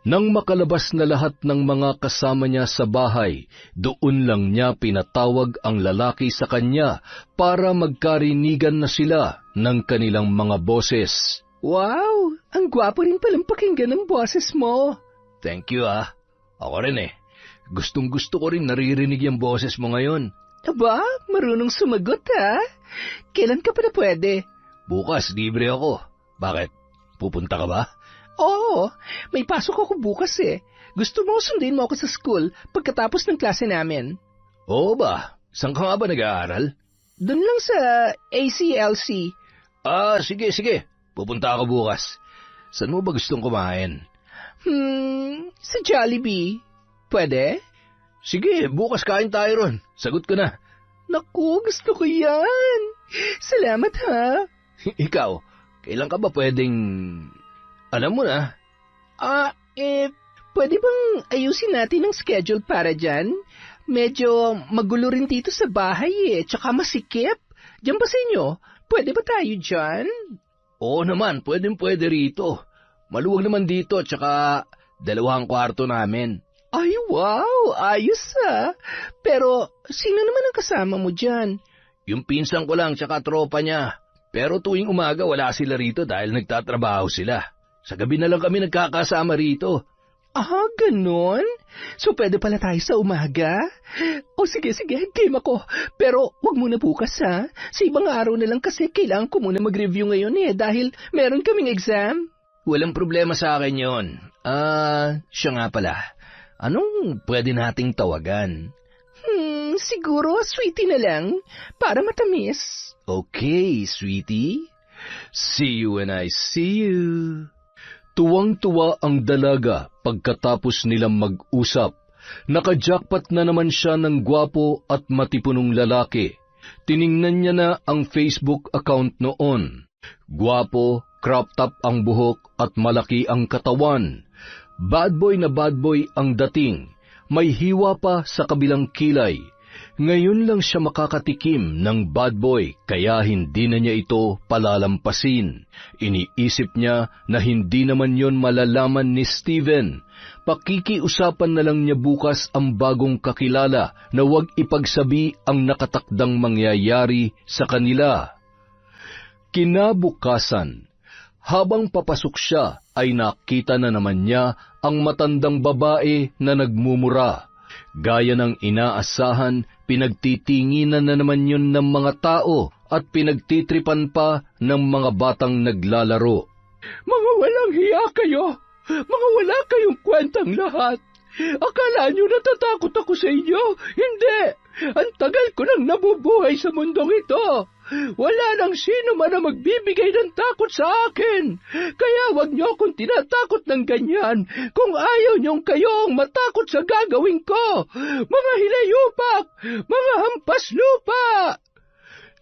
nang makalabas na lahat ng mga kasama niya sa bahay, doon lang niya pinatawag ang lalaki sa kanya para magkarinigan na sila ng kanilang mga boses. Wow! Ang gwapo rin palang pakinggan ng boses mo. Thank you Ako rin Gustong-gusto ko rin naririnig yung boses mo ngayon. Aba, marunong sumagot Kailan ka pa na pwede? Bukas, libre ako. Bakit? Pupunta ka ba? Oo, may pasok ako bukas Gusto mo sundin mo ako sa school pagkatapos ng klase namin? Oo ba? Saan ka nga ba nag-aaral? Doon lang sa ACLC. Sige. Pupunta ako bukas. Saan mo ba gustong kumain? Sa Jollibee. Pwede? Sige, bukas kain tayo ron. Sagot ko na. Naku, gusto ko yan. Salamat ha. Ikaw, kailan ka ba pwedeng... Alam mo na, Pwede bang ayusin natin ang schedule para dyan? Medyo magulo rin dito sa bahay tsaka masikip. Diyan ba sa inyo? Pwede ba tayo dyan? oo naman, pwede rito. Maluwag naman dito, tsaka 2 kwarto namin. Ay, wow! Ayos ha! Pero, sino naman ang kasama mo dyan? Yung pinsan ko lang, tsaka tropa niya. Pero tuwing umaga wala sila rito dahil nagtatrabaho sila. Sa gabi na lang kami nagkakasama rito. Ah, ganon? So pwede pala tayo sa umaga? O sige, game ako. Pero wag muna bukas ha. Sa ibang araw na lang kasi kailangan ko muna mag-review ngayon dahil meron kaming exam. Walang problema sa akin yon. Siya nga pala. Anong pwede nating tawagan? Siguro sweetie na lang para matamis. Okay, sweetie. See you when I see you. Tuwang-tuwa ang dalaga pagkatapos nilang mag-usap. Naka-jackpot na naman siya ng gwapo at matipunong lalaki. Tiningnan niya na ang Facebook account noon. Gwapo, crop top ang buhok at malaki ang katawan. Bad boy na bad boy ang dating. May hiwa pa sa kabilang kilay. Ngayon lang siya makakatikim ng bad boy kaya hindi na niya ito palalampasin. Iniisip niya na hindi naman yon malalaman ni Steven. Pakikiusapan na lang niya bukas ang bagong kakilala na huwag ipagsabi ang nakatakdang mangyayari sa kanila. Kinabukasan, habang papasok siya ay nakita na naman niya ang matandang babae na nagmumura. Gaya ng inaasahan, pinagtitinginan na naman yun ng mga tao at pinagtitripan pa ng mga batang naglalaro. Mga walang hiya kayo! Mga wala kayong kwentang lahat! Akala nyo natatakot ako sa inyo? Hindi! Ang tagal ko nang nabubuhay sa mundong ito! Wala nang sino man na magbibigay ng takot sa akin. Kaya wag niyo akong tinatakot ng ganyan kung ayaw niyong kayong matakot sa gagawin ko. Mga hilayupak! Mga hampas lupa!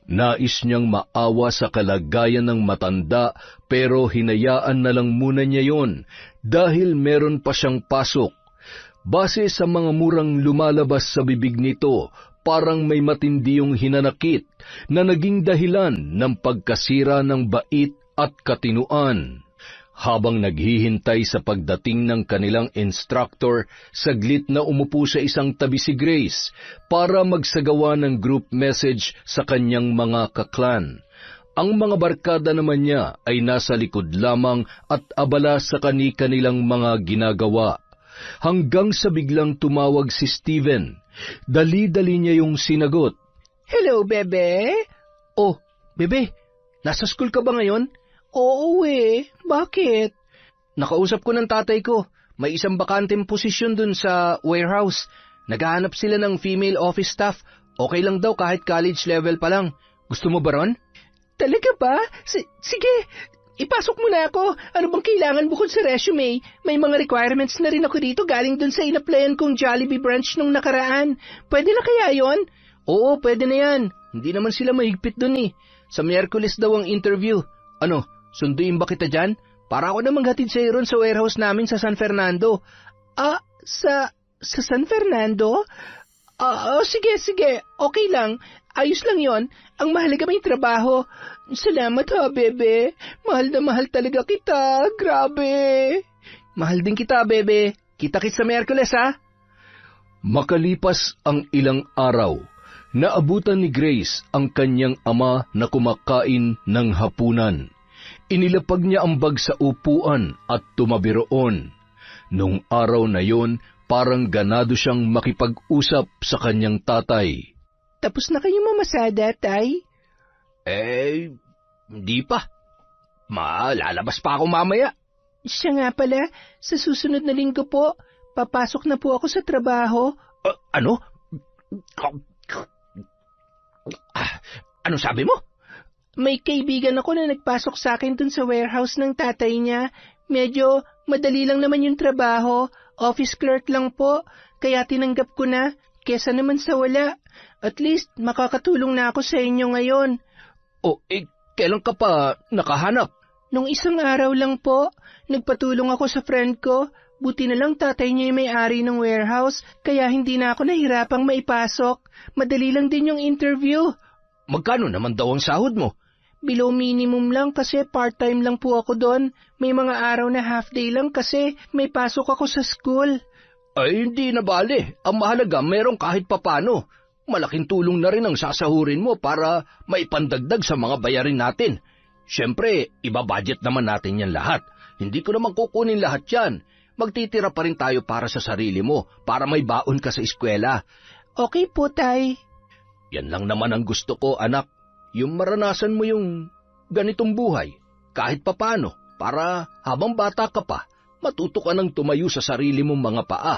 Nais niyang maawa sa kalagayan ng matanda pero hinayaan na lang muna niya yon dahil meron pa siyang pasok. Base sa mga murang lumalabas sa bibig nito, parang may matindi yung hinanakit na naging dahilan ng pagkasira ng bait at katinuan. Habang naghihintay sa pagdating ng kanilang instructor, saglit na umupo sa isang tabi si Grace para magsagawa ng group message sa kanyang mga kaklan. Ang mga barkada naman niya ay nasa likod lamang at abala sa kani-kanilang mga ginagawa. Hanggang sa biglang tumawag si Steven. Dali-dali niya yung sinagot. Hello, bebe? Oh, bebe, nasa school ka ba ngayon? Oo bakit? Nakausap ko ng tatay ko. May isang bakanteng posisyon dun sa warehouse. Naghahanap sila ng female office staff. Okay lang daw kahit college level pa lang. Gusto mo ba ron? Talaga ba? Sige, ipasok mo na ako. Ano bang kailangan bukod sa resume? May mga requirements na rin ako dito galing dun sa inaplayan kong Jollibee branch nung nakaraan. Pwede na kaya yon? Oo, pwede na yan. Hindi naman sila mahigpit dun eh. Sa Miyerkules daw ang interview. Ano, sunduin ba kita dyan? Para ako na maghatid sa ron sa warehouse namin sa San Fernando. Sa San Fernando? Sige. Okay lang. Ayos lang yon. Ang mahalaga may trabaho. Salamat ha, bebe. Mahal na mahal talaga kita. Grabe. Mahal din kita, bebe. Kita-kits sa Miyerkules, ha? Makalipas ang ilang araw, naabutan ni Grace ang kanyang ama na kumakain ng hapunan. Inilapag niya ang bag sa upuan at tumabi roon. Nung araw na yon, parang ganado siyang makipag-usap sa kanyang tatay. Tapos na kayo mamasada, tay? Hindi pa. Lalabas pa ako mamaya. Siya nga pala, sa susunod na linggo po, papasok na po ako sa trabaho. Ano? Ano sabi mo? May kaibigan ako na nagpasok sa akin dun sa warehouse ng tatay niya. Medyo madali lang naman yung trabaho. Office clerk lang po, kaya tinanggap ko na. kesa naman sa wala. At least, makakatulong na ako sa inyo ngayon. Kailan ka pa nakahanap? Nung isang araw lang po, nagpatulong ako sa friend ko. Buti na lang tatay niya yung may-ari ng warehouse, kaya hindi na ako nahirapang maipasok. Madali lang din yung interview. Magkano naman daw ang sahod mo? Below minimum lang kasi part-time lang po ako doon. May mga araw na half-day lang kasi may pasok ako sa school. Ay, hindi na bale. Ang mahalaga, merong kahit papano. Malaking tulong na rin ang sasahurin mo para maipandagdag sa mga bayarin natin. Siyempre, iba-budget naman natin yan lahat. Hindi ko naman kukunin lahat yan. Magtitira pa rin tayo para sa sarili mo, para may baon ka sa eskwela. Okay po, Tay. Yan lang naman ang gusto ko, anak. Yung maranasan mo yung ganitong buhay, kahit papano, para habang bata ka pa, matuto ka nang tumayo sa sarili mong mga paa.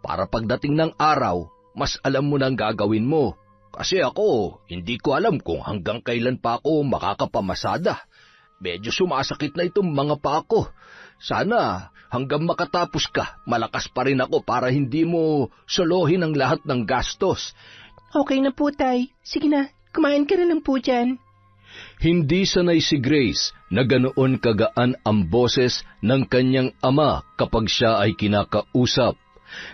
Para pagdating ng araw, mas alam mo na ang gagawin mo. Kasi ako, hindi ko alam kung hanggang kailan pa ako makakapamasada. Medyo sumasakit na itong mga paa ko. Sana hanggang makatapos ka, malakas pa rin ako para hindi mo solohin ang lahat ng gastos. Okay na po, Tay. Sige na, kumain ka na lang po dyan. Hindi sanay si Grace na ganoon kagaan ang boses ng kanyang ama kapag siya ay kinakausap.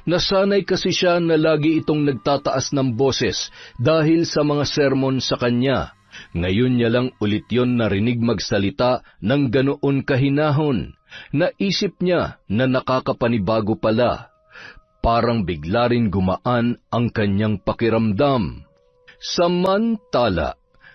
Nasanay kasi siya na lagi itong nagtataas ng boses dahil sa mga sermon sa kanya. Ngayon niya lang ulit yon narinig magsalita ng ganoon kahinahon. Naisip niya na nakakapanibago pala. Parang bigla rin gumaan ang kanyang pakiramdam. Samantala,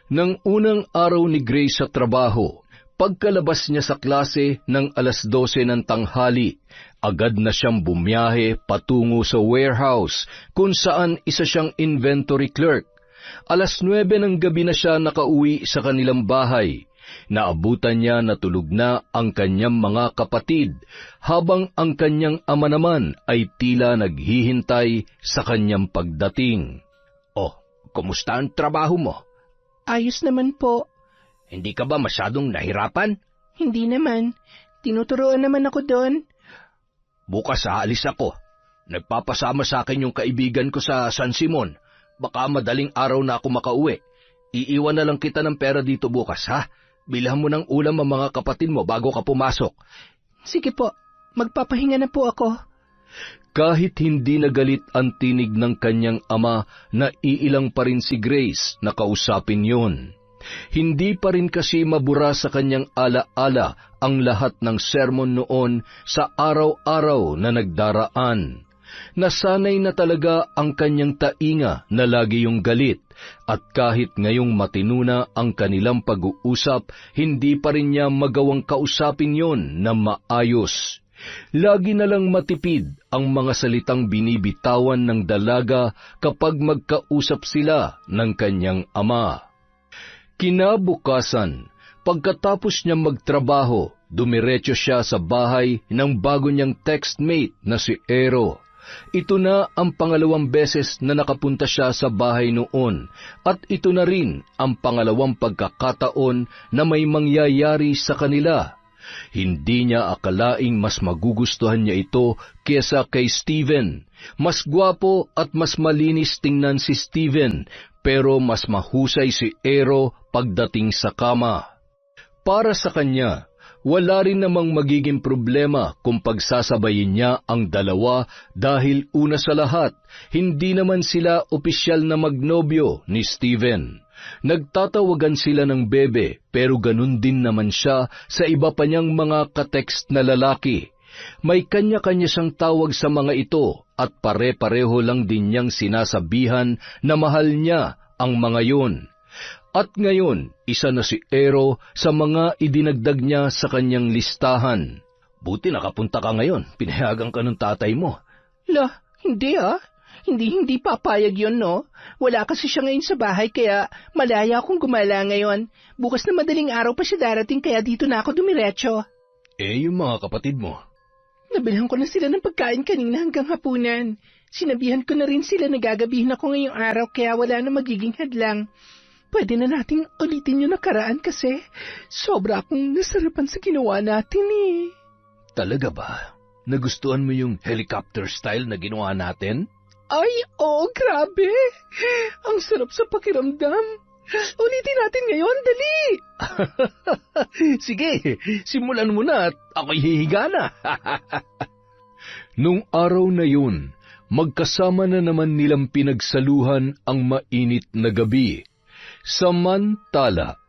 ng unang araw ni Grace sa trabaho, pagkalabas niya sa klase ng 12:00 ng tanghali, agad na siyang bumiyahe patungo sa warehouse kung saan isa siyang inventory clerk. 9:00 ng gabi na siya nakauwi sa kanilang bahay. Naabutan niya na tulog na ang kanyang mga kapatid, habang ang kanyang ama naman ay tila naghihintay sa kanyang pagdating. Kumusta ang trabaho mo? Ayos naman po. Hindi ka ba masyadong nahirapan? Hindi naman. Tinuturoan naman ako doon. Bukas aalis ako. Nagpapasama sa akin yung kaibigan ko sa San Simon. Baka madaling araw na ako makauwi. Iiwan na lang kita ng pera dito bukas, ha? Bilhan mo ng ulam ang mga kapatid mo bago ka pumasok. Sige po, magpapahinga na po ako. Kahit hindi nagalit ang tinig ng kanyang ama, naiilang pa rin si Grace na kausapin yun. Hindi pa rin kasi mabura sa kanyang ala-ala ang lahat ng sermon noon sa araw-araw na nagdaraan. Nasanay na talaga ang kanyang tainga na lagi yung galit, at kahit ngayong matino na ang kanilang pag-uusap, hindi pa rin niya magawang kausapin yon na maayos. Lagi na lang matipid ang mga salitang binibitawan ng dalaga kapag magkausap sila ng kanyang ama. Kinabukasan, pagkatapos niya magtrabaho, dumiretso siya sa bahay ng bago niyang textmate na si Ero. Ito na ang pangalawang beses na nakapunta siya sa bahay noon, at ito na rin ang pangalawang pagkakataon na may mangyayari sa kanila. Hindi niya akalaing mas magugustuhan niya ito kesa kay Steven. Mas gwapo at mas malinis tingnan si Steven, pero mas mahusay si Ero pagdating sa kama. Para sa kanya, wala rin namang magiging problema kung pagsasabayin niya ang dalawa dahil una sa lahat, hindi naman sila opisyal na magnobyo ni Steven. Nagtatawagan sila ng bebe, pero ganun din naman siya sa iba pa niyang mga katekst na lalaki. May kanya-kanya siyang tawag sa mga ito at pare-pareho lang din niyang sinasabihan na mahal niya ang mga yun. At ngayon, isa na si Ero sa mga idinagdag niya sa kanyang listahan. Buti nakapunta ka ngayon, pinayagan ka ng tatay mo. Hindi Hindi papayag yun, no? Wala kasi siya ngayon sa bahay kaya malaya akong gumala ngayon. Bukas na madaling araw pa siya darating kaya dito na ako dumiretso. Yung mga kapatid mo? Nabilhan ko na sila ng pagkain kanina hanggang hapunan. Sinabihan ko na rin sila na gagabihin ako ngayong araw kaya wala na magiging hadlang. Pwede na nating ulitin yung nakaraan kasi sobra akong nasarapan sa ginawa natin eh. Talaga ba? Nagustuhan mo yung helicopter style na ginawa natin? Ay, oo, grabe. Ang sarap sa pakiramdam. Ulitin natin ngayon, dali. Sige, simulan mo na at ako'y hihiga na. Nung araw na yun, magkasama na naman nilang pinagsaluhan ang mainit na gabi. Samantala,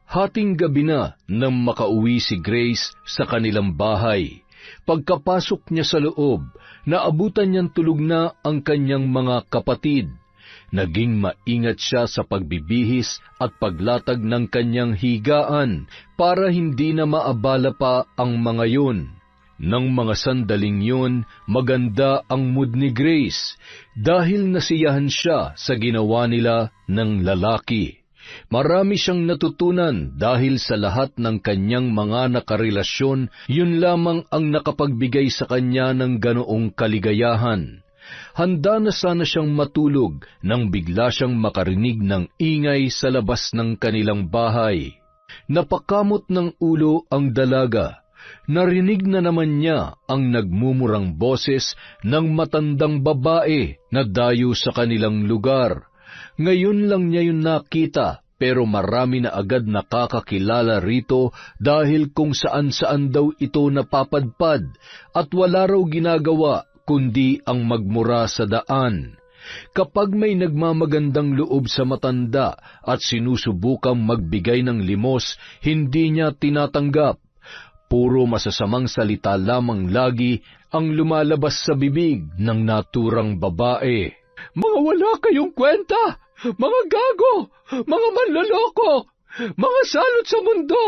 hating gabi na nang makauwi si Grace sa kanilang bahay. Pagkapasok niya sa loob, naabutan niyang tulog na ang kanyang mga kapatid. Naging maingat siya sa pagbibihis at paglatag ng kanyang higaan para hindi na maabala pa ang mga yun. Nang mga sandaling yun, maganda ang mood ni Grace dahil nasiyahan siya sa ginawa nila ng lalaki. Marami siyang natutunan dahil sa lahat ng kanyang mga nakarelasyon, yun lamang ang nakapagbigay sa kanya ng ganoong kaligayahan. Handa na sana siyang matulog nang bigla siyang makarinig ng ingay sa labas ng kanilang bahay. Napakamot ng ulo ang dalaga. Narinig na naman niya ang nagmumurang boses ng matandang babae na dayo sa kanilang lugar. Ngayon lang niya yun nakita, pero marami na agad nakakakilala rito dahil kung saan-saan daw ito napapadpad at wala raw ginagawa kundi ang magmura sa daan. Kapag may nagmamagandang loob sa matanda at sinusubukang magbigay ng limos, hindi niya tinatanggap. Puro masasamang salita lamang lagi ang lumalabas sa bibig ng naturang babae. Mga wala kayong kwenta! Mga gago! Mga manloloko! Mga salot sa mundo!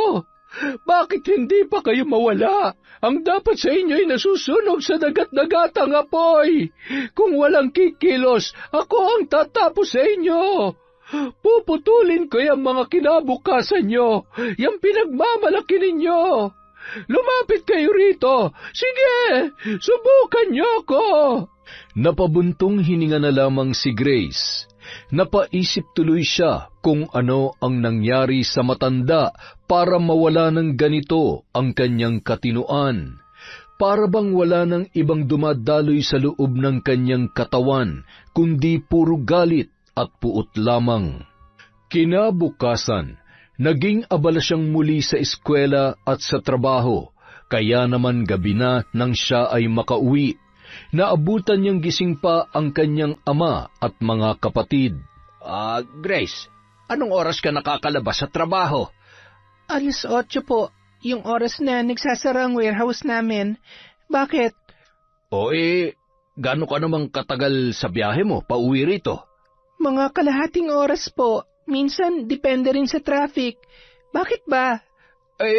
Bakit hindi pa kayo mawala? Ang dapat sa inyo ay nasusunog sa dagat-dagatang apoy. Kung walang kikilos, ako ang tatapos sa inyo. Puputulin ko yung mga kinabukasan nyo, yung pinagmamalaki ninyo. Lumapit kayo rito. Sige, subukan nyo ako. Napabuntong hininga na lamang si Grace. Napaisip tuloy siya kung ano ang nangyari sa matanda para mawala ng ganito ang kanyang katinuan. Para bang wala ng ibang dumadaloy sa loob ng kanyang katawan, kundi puro galit at puot lamang. Kinabukasan, naging abala siyang muli sa eskwela at sa trabaho, kaya naman gabi na nang siya ay makauwi. Naabutan niyang gising pa ang kanyang ama at mga kapatid. Grace, anong oras ka nakakalabas sa trabaho? 8:00 po, yung oras na nagsasara ang warehouse namin. Bakit? Gaano ka namang katagal sa biyahe mo, pauwi rito? Mga kalahating oras po, minsan depende rin sa traffic. Bakit ba?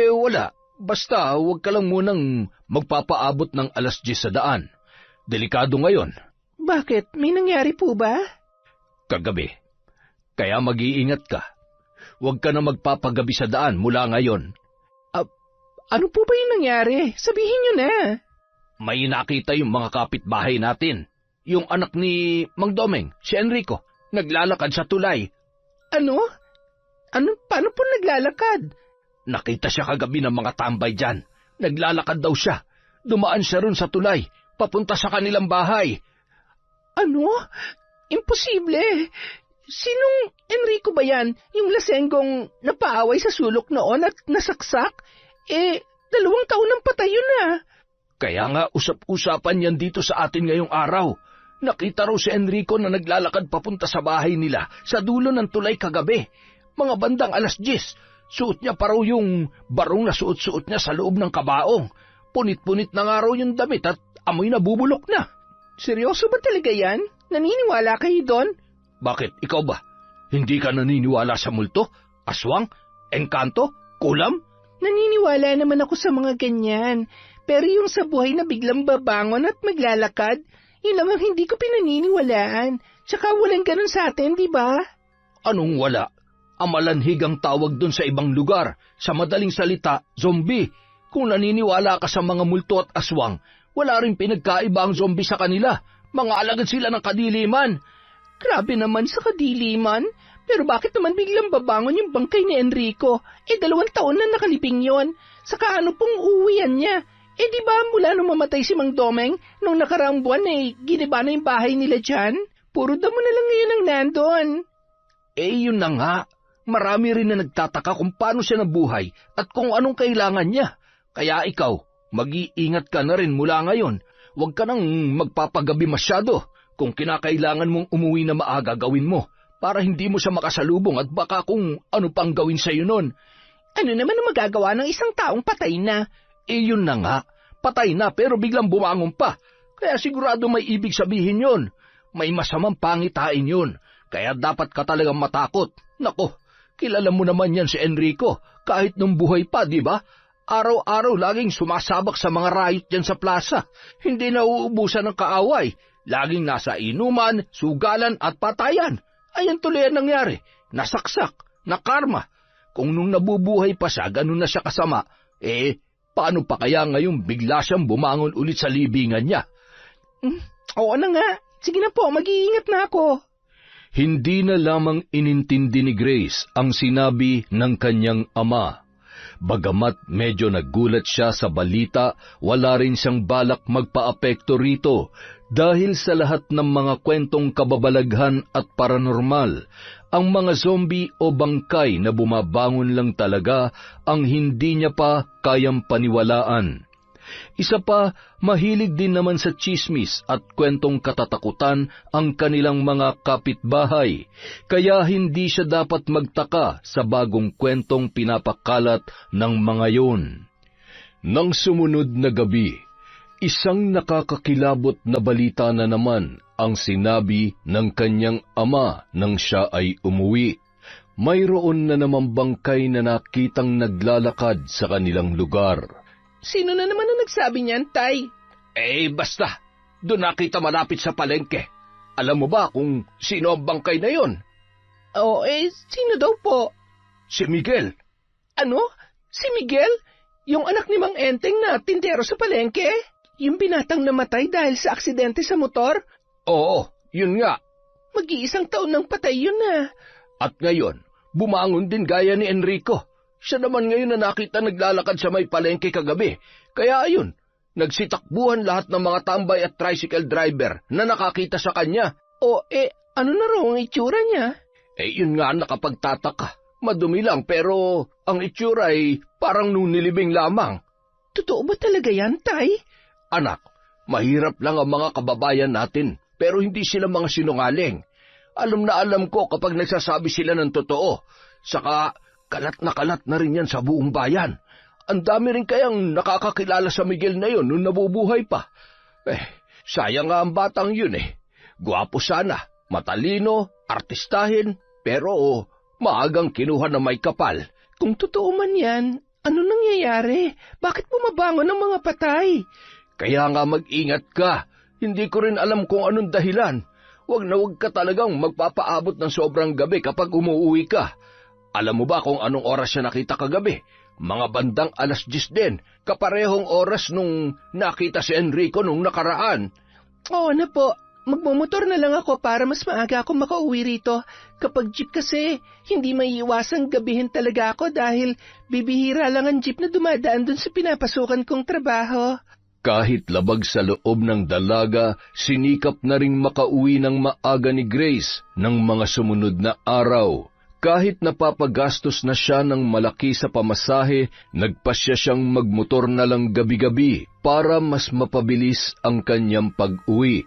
Wala. Basta huwag ka lang munang magpapaabot ng 10:00 sa daan. Delikado ngayon. Bakit? May nangyari po ba? Kagabi. Kaya mag-iingat ka. Huwag ka na magpapagabi sa daan mula ngayon. Ano po ba yung nangyari? Sabihin niyo na. May nakita yung mga kapitbahay natin. Yung anak ni Mang Domeng, si Enrico, naglalakad sa tulay. Ano? Paano po naglalakad? Nakita siya kagabi ng mga tambay dyan. Naglalakad daw siya. Dumaan siya ron sa tulay. Papunta sa kanilang bahay. Ano? Imposible. Sinong Enrico ba yan? Yung lasenggong napaaway sa sulok noon at nasaksak? 2 taon ang patay yun na. Kaya nga usap-usapan yan dito sa atin ngayong araw. Nakita raw si Enrico na naglalakad papunta sa bahay nila sa dulo ng tulay kagabi. Mga bandang 10:00. Suot niya pa raw yung barong na suot-suot niya sa loob ng kabaong. Punit-punit na nga raw yung damit at amoy na bubulok na. Seryoso ba talaga yan? Naniniwala kayo doon? Bakit? Ikaw ba? Hindi ka naniniwala sa multo? Aswang? Engkanto? Kulam? Naniniwala naman ako sa mga ganyan. Pero yung sa buhay na biglang babangon at maglalakad, yun lang ang hindi ko pinaniniwalaan. Tsaka walang ganun sa atin, di ba? Anong wala? Amalanhig ang tawag dun sa ibang lugar. Sa madaling salita, zombie. Kung naniniwala ka sa mga multo at aswang, wala rin pinagkaiba ang zombie sa kanila. Mga alagad sila ng kadiliman. Grabe naman sa kadiliman. Pero bakit naman biglang babangon yung bangkay ni Enrico? 2 taon na nakalibing yon. Saka ano pong uuwian niya? Di ba mula nung mamatay si Mang Domeng, nung nakaraang buwan giniba na yung bahay nila dyan? Puro damo na lang ngayon ang nandun. Yun na nga. Marami rin na nagtataka kung paano siya nabuhay at kung anong kailangan niya. Kaya ikaw, mag-iingat ka na rin mula ngayon. Huwag ka nang magpapagabi masyado. Kung kinakailangan mong umuwi na maaga, gawin mo para hindi mo siya makasalubong at baka kung ano pang gawin sa'yo nun. Ano naman ang magagawa ng isang taong patay na? Yun na nga. Patay na pero biglang bumangon pa. Kaya sigurado may ibig sabihin yun. May masamang pangitain yun. Kaya dapat ka talagang matakot. Nako, kilala mo naman yan si Enrico. Kahit nung buhay pa, di ba? Araw-araw laging sumasabak sa mga riot dyan sa plaza. Hindi nauubusan ng kaaway. Laging nasa inuman, sugalan at patayan. Ayan tuloy ang nangyari. Nasaksak, nakarma. Kung nung nabubuhay pa siya, ganun na siya kasama, paano pa kaya ngayon bigla siyang bumangon ulit sa libingan niya? Oo na nga. Sige na po, mag-iingat na ako. Hindi na lamang inintindi ni Grace ang sinabi ng kanyang ama. Bagamat medyo nagulat siya sa balita, wala rin siyang balak magpaapekto rito dahil sa lahat ng mga kwentong kababalaghan at paranormal, ang mga zombie o bangkay na bumabangon lang talaga ang hindi niya pa kayang paniwalaan. Isa pa, mahilig din naman sa tsismis at kwentong katatakutan ang kanilang mga kapitbahay, kaya hindi siya dapat magtaka sa bagong kwentong pinapakalat ng mga yon. Nang sumunod na gabi, isang nakakakilabot na balita na naman ang sinabi ng kanyang ama nang siya ay umuwi. Mayroon na naman bangkay na nakitang naglalakad sa kanilang lugar. Sino na naman ang nagsabi niyan, Tay? Basta. Doon nakita malapit sa palengke. Alam mo ba kung sino ang bangkay na yon? Sino daw po? Si Miguel. Ano? Si Miguel? Yung anak ni Mang Enteng na tindero sa palengke? Yung binatang namatay dahil sa aksidente sa motor? Oo, yun nga. Mag-iisang taon nang patay yun na. At ngayon, bumangon din gaya ni Enrico. Siya naman ngayon na nakita naglalakad sa may palengke kagabi. Kaya ayun, nagsitakbuhan lahat ng mga tambay at tricycle driver na nakakita sa kanya. Ano na raw ang itsura niya? Yun nga nakapagtataka. Madumi lang pero ang itsura ay parang nung nilibing lamang. Totoo ba talaga yan, Tay? Anak, mahirap lang ang mga kababayan natin pero hindi sila mga sinungaling. Alam na alam ko kapag nagsasabi sila ng totoo. Saka kalat na rin yan sa buong bayan. Ang dami rin kayang nakakakilala sa Miguel na yun nung nabubuhay pa. Sayang nga ang batang yun Gwapo sana, matalino, artistahin, pero maagang kinuha na may kapal. Kung totoo man yan, ano nangyayari? Bakit bumabangon ang mga patay? Kaya nga mag-ingat ka. Hindi ko rin alam kung anong dahilan. Huwag ka talagang magpapaabot ng sobrang gabi kapag umuwi ka. Alam mo ba kung anong oras siya nakita kagabi? Mga bandang 10:00 din, kaparehong oras nung nakita si Enrico nung nakaraan. Oo na po, magmumotor na lang ako para mas maaga ako makauwi rito. Kapag jeep kasi, hindi maiiwasang gabihin talaga ako dahil bibihira lang ang jeep na dumadaan dun sa pinapasukan kong trabaho. Kahit labag sa loob ng dalaga, sinikap na ring makauwi ng maaga ni Grace ng mga sumunod na araw. Kahit napapagastos na siya ng malaki sa pamasahe, nagpasya siyang magmotor na lang gabi-gabi para mas mapabilis ang kanyang pag-uwi.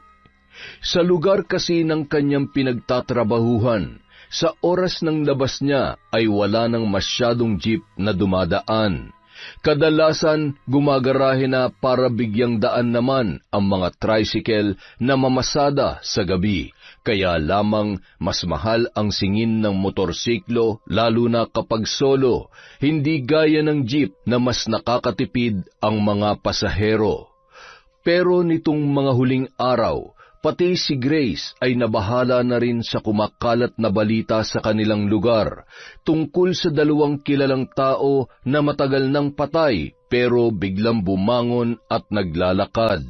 Sa lugar kasi ng kanyang pinagtatrabahuhan, sa oras ng labas niya ay wala nang masyadong jeep na dumadaan. Kadalasan, gumagarahe na para bigyang daan naman ang mga tricycle na mamasada sa gabi. Kaya lamang mas mahal ang singin ng motorsiklo lalo na kapag solo, hindi gaya ng jeep na mas nakakatipid ang mga pasahero. Pero nitong mga huling araw, pati si Grace ay nabahala na rin sa kumakalat na balita sa kanilang lugar tungkol sa 2 kilalang tao na matagal nang patay pero biglang bumangon at naglalakad.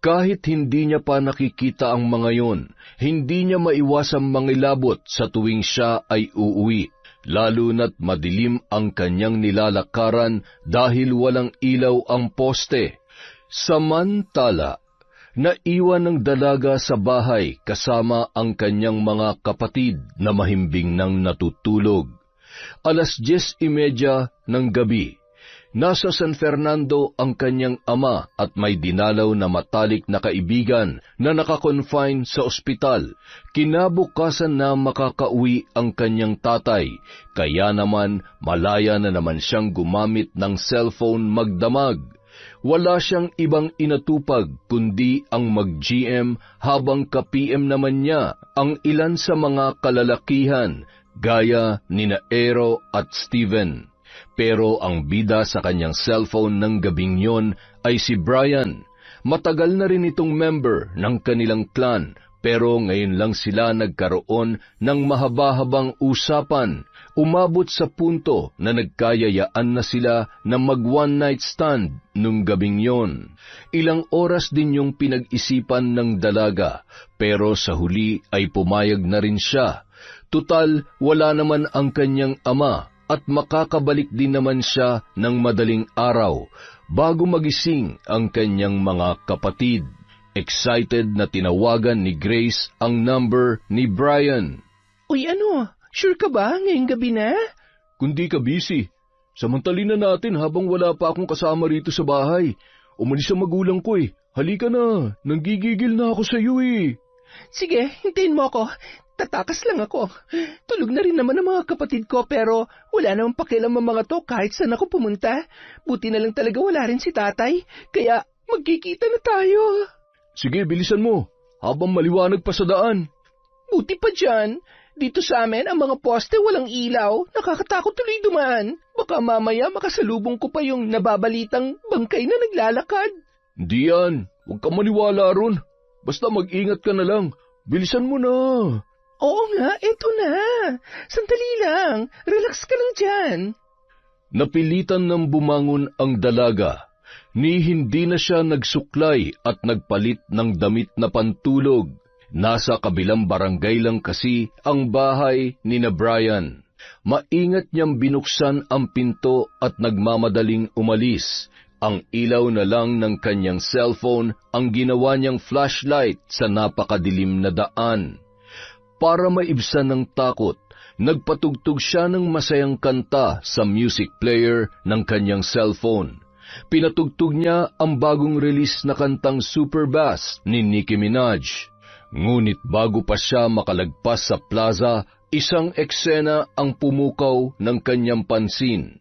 Kahit hindi niya pa nakikita ang mga yon, hindi niya maiwasang mangilabot sa tuwing siya ay uuwi, lalo na't madilim ang kanyang nilalakaran dahil walang ilaw ang poste. Samantala, naiwan ng dalaga sa bahay kasama ang kanyang mga kapatid na mahimbing nang natutulog. 10:30 ng gabi. Nasa San Fernando ang kanyang ama at may dinalaw na matalik na kaibigan na nakakonfine sa ospital. Kinabukasan na makakauwi ang kanyang tatay, kaya naman malaya na naman siyang gumamit ng cellphone magdamag. Wala siyang ibang inatupag kundi ang mag-GM habang ka-PM naman niya ang ilan sa mga kalalakihan gaya nina Aero at Steven. Pero ang bida sa kanyang cellphone ng gabing yon ay si Brian. Matagal na rin itong member ng kanilang clan, pero ngayon lang sila nagkaroon ng mahaba-habang usapan. Umabot sa punto na nagkayayaan na sila na mag-one night stand nung gabing yon. Ilang oras din yung pinag-isipan ng dalaga, pero sa huli ay pumayag na rin siya. Tutal, wala naman ang kanyang ama at makakabalik din naman siya ng madaling araw bago magising ang kanyang mga kapatid. Excited na tinawagan ni Grace ang number ni Brian. Uy, sure ka ba ngayong gabi na? Kundi ka busy. Samantalin na natin habang wala pa akong kasama rito sa bahay. Umalis ang magulang ko eh. Halika na, nanggigigil na ako sa iyo eh. Sige, hintayin mo ako. Tatakas lang ako. Tulog na rin naman ang mga kapatid ko pero wala namang pakialam ang mga to kahit saan ako pumunta. Buti na lang talaga wala rin si tatay, kaya magkikita na tayo. Sige, bilisan mo, habang maliwanag pa sa daan. Buti pa dyan. Dito sa amin, ang mga poste walang ilaw. Nakakatakot tuloy dumaan. Baka mamaya makasalubong ko pa yung nababalitang bangkay na naglalakad. Hindi yan. Huwag kang maniwala ron. Basta mag-ingat ka na lang. Bilisan mo na. Oo nga, eto na. Sandali lang. Relax ka lang dyan. Napilitan ng bumangon ang dalaga. Ni hindi na siya nagsuklay at nagpalit ng damit na pantulog. Nasa kabilang barangay lang kasi ang bahay ni na Brian. Maingat niyang binuksan ang pinto at nagmamadaling umalis. Ang ilaw na lang ng kanyang cellphone ang ginawa niyang flashlight sa napakadilim na daan. Para maibsan ng takot, nagpatugtog siya ng masayang kanta sa music player ng kanyang cellphone. Pinatugtog niya ang bagong release na kantang Super Bass ni Nicki Minaj. Ngunit bago pa siya makalagpas sa plaza, isang eksena ang pumukaw ng kanyang pansin.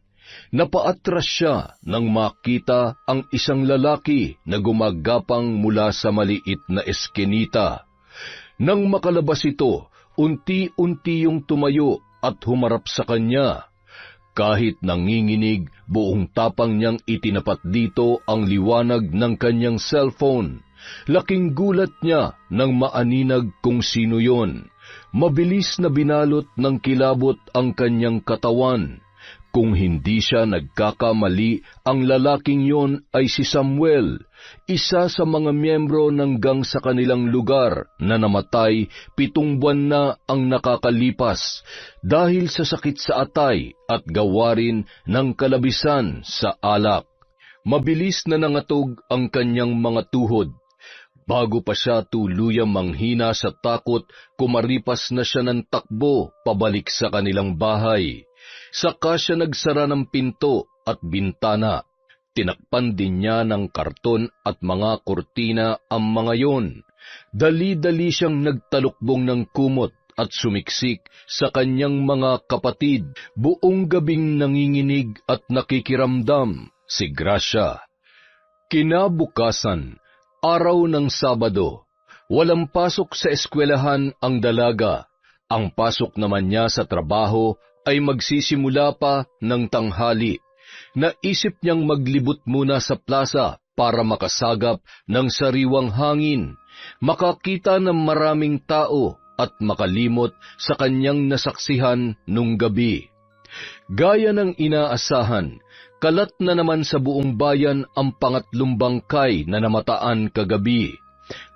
Napaatras siya nang makita ang isang lalaki na gumagapang mula sa maliit na eskinita. Nang makalabas ito, unti-unti yung tumayo at humarap sa kanya. Kahit nanginginig, buong tapang niyang itinapat dito ang liwanag ng kanyang cellphone. Laking gulat niya nang maaninag kung sino yon. Mabilis na binalot ng kilabot ang kanyang katawan. Kung hindi siya nagkakamali, ang lalaking yon ay si Samuel, isa sa mga miyembro ng gang sa kanilang lugar na namatay 7 buwan na ang nakakalipas dahil sa sakit sa atay at gawarin ng kalabisan sa alak. Mabilis na nangatog ang kanyang mga tuhod. Bago pa siya tuluyang manghina sa takot, kumaripas na siya ng takbo pabalik sa kanilang bahay. Saka siya nagsara ng pinto at bintana. Tinakpan din niya ng karton at mga kurtina ang mga yon. Dali-dali siyang nagtalukbong ng kumot at sumiksik sa kanyang mga kapatid. Buong gabing nanginginig at nakikiramdam si Gracia. Kinabukasan, araw ng Sabado, walang pasok sa eskwelahan ang dalaga. Ang pasok naman niya sa trabaho ay magsisimula pa ng tanghali. Naisip niyang maglibot muna sa plaza para makasagap ng sariwang hangin, makakita ng maraming tao at makalimot sa kanyang nasaksihan nung gabi. Gaya ng inaasahan, kalat na naman sa buong bayan ang pangatlong bangkay na namataan kagabi.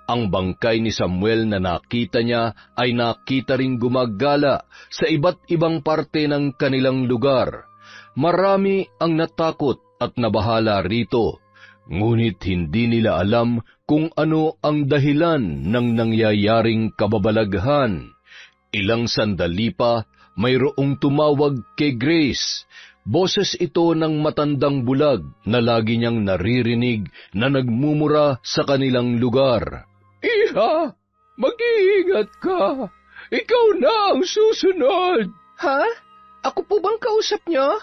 Ang bangkay ni Samuel na nakita niya ay nakita ring gumagala sa iba't ibang parte ng kanilang lugar. Marami ang natakot at nabahala rito. Ngunit hindi nila alam kung ano ang dahilan ng nangyayaring kababalaghan. Ilang sandali pa, mayroong tumawag kay Grace. Boses ito ng matandang bulag na lagi niyang naririnig na nagmumura sa kanilang lugar. Iha, mag-iingat ka. Ikaw na ang susunod. Ha? Ako po bang kausap niyo?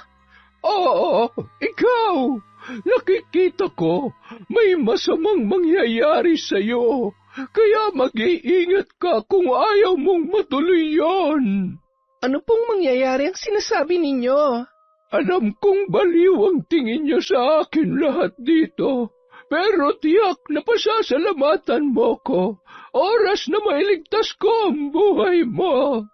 Oo, ikaw. Nakikita ko may masamang mangyayari sa'yo, kaya mag-iingat ka kung ayaw mong matuloy yon. Ano pong mangyayari ang sinasabi ninyo? Alam kong baliw ang tingin niyo sa akin lahat dito, pero tiyak na pasasalamatan mo ko. Oras na mailigtas ko ang buhay mo.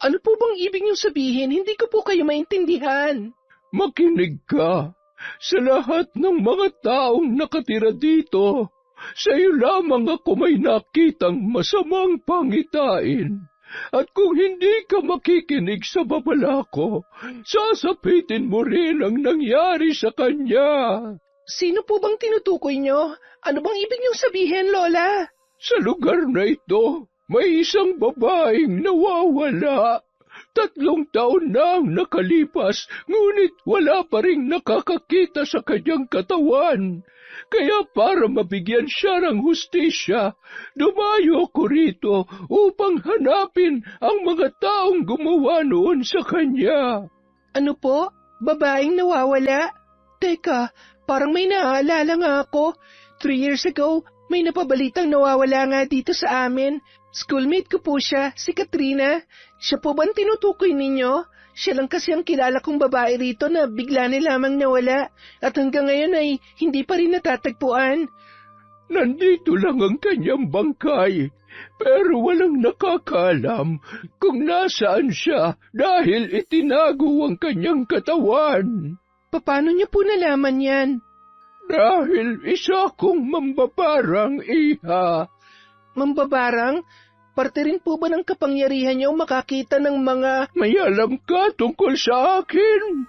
Ano po bang ibig niyong sabihin? Hindi ko po kayo maintindihan. Makinig ka. Sa lahat ng mga taong nakatira dito, sa iyo lamang ako may nakitang masamang pangitain. At kung hindi ka makikinig sa babala ko, sasapitin mo rin ang nangyari sa kanya. Sino po bang tinutukoy niyo? Ano bang ibig niyong sabihin, Lola? Sa lugar na ito, may isang babaeng nawawala. 3 taon na ang nakalipas, ngunit wala pa ring nakakakita sa kanyang katawan. Kaya para mabigyan siya ng hustisya, dumayo ako rito upang hanapin ang mga taong gumawa noon sa kanya. Ano po? Babaeng nawawala? Teka, parang may naaalala nga ako. 3 years ago, may napabalitang nawawala nga dito sa amin. Schoolmate ko po siya, si Katrina. Siya po ba ang tinutukoy ninyo? Siya lang kasi ang kilala kong babae rito na bigla na lamang nawala at hanggang ngayon ay hindi pa rin natatagpuan. Nandito lang ang kanyang bangkay, pero walang nakakaalam kung nasaan siya dahil itinago ang kanyang katawan. Paano niyo po nalaman yan? Dahil isa akong mambabarang, iha. Mambabarang? Parte rin po ba ng kapangyarihan niyo makakita ng mga... May alam ka tungkol sa akin?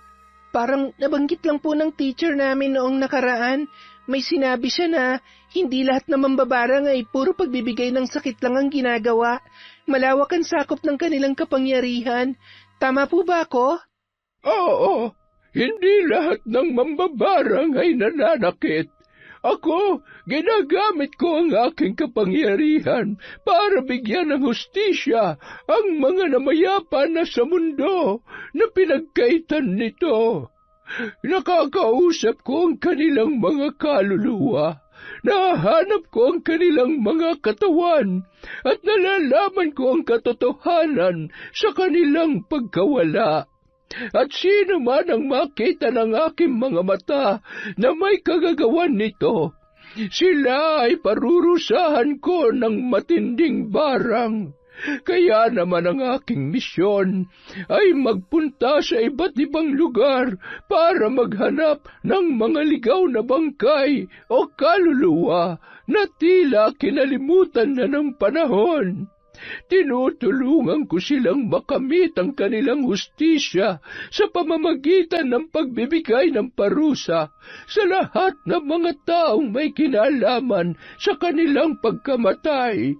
Parang nabanggit lang po ng teacher namin noong nakaraan. May sinabi siya na hindi lahat ng mambabarang ay puro pagbibigay ng sakit lang ang ginagawa. Malawak ang sakop ng kanilang kapangyarihan. Tama po ba ako? Oo, hindi lahat ng mambabarang ay nananakit. Ako, ginagamit ko ang aking kapangyarihan para bigyan ng hustisya ang mga namayapa na sa mundo na pinagkaitan nito. Nakakausap ko ang kanilang mga kaluluwa, nahanap ko ang kanilang mga katawan, at nalalaman ko ang katotohanan sa kanilang pagkawala. At sino man ang makita ng aking mga mata na may kagagawan nito, sila ay parurusahan ko ng matinding barang. Kaya naman ang aking misyon ay magpunta sa iba't ibang lugar para maghanap ng mga ligaw na bangkay o kaluluwa na tila kinalimutan na ng panahon. Tinutulungan ko silang makamit ang kanilang hustisya sa pamamagitan ng pagbibigay ng parusa sa lahat ng mga taong may kinalaman sa kanilang pagkamatay.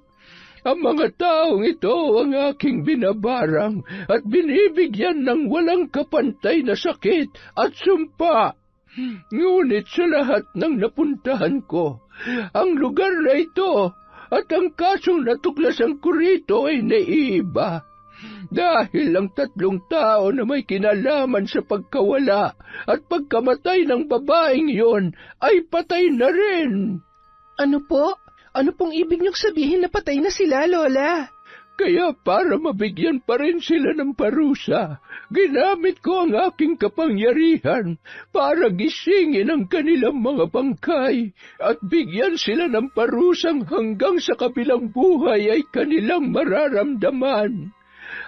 Ang mga taong ito ang aking binabarang at binibigyan ng walang kapantay na sakit at sumpa. Ngunit sa lahat ng napuntahan ko, ang lugar na ito at ang kasong natuklasan ko rito ay naiiba. Dahil ang 3 tao na may kinalaman sa pagkawala at pagkamatay ng babaeng yon ay patay na rin. Ano po? Ano pong ibig niyong sabihin na patay na sila, Lola? Kaya para mabigyan pa rin sila ng parusa, ginamit ko ang aking kapangyarihan para gisingin ang kanilang mga bangkay at bigyan sila ng parusang hanggang sa kabilang buhay ay kanilang mararamdaman.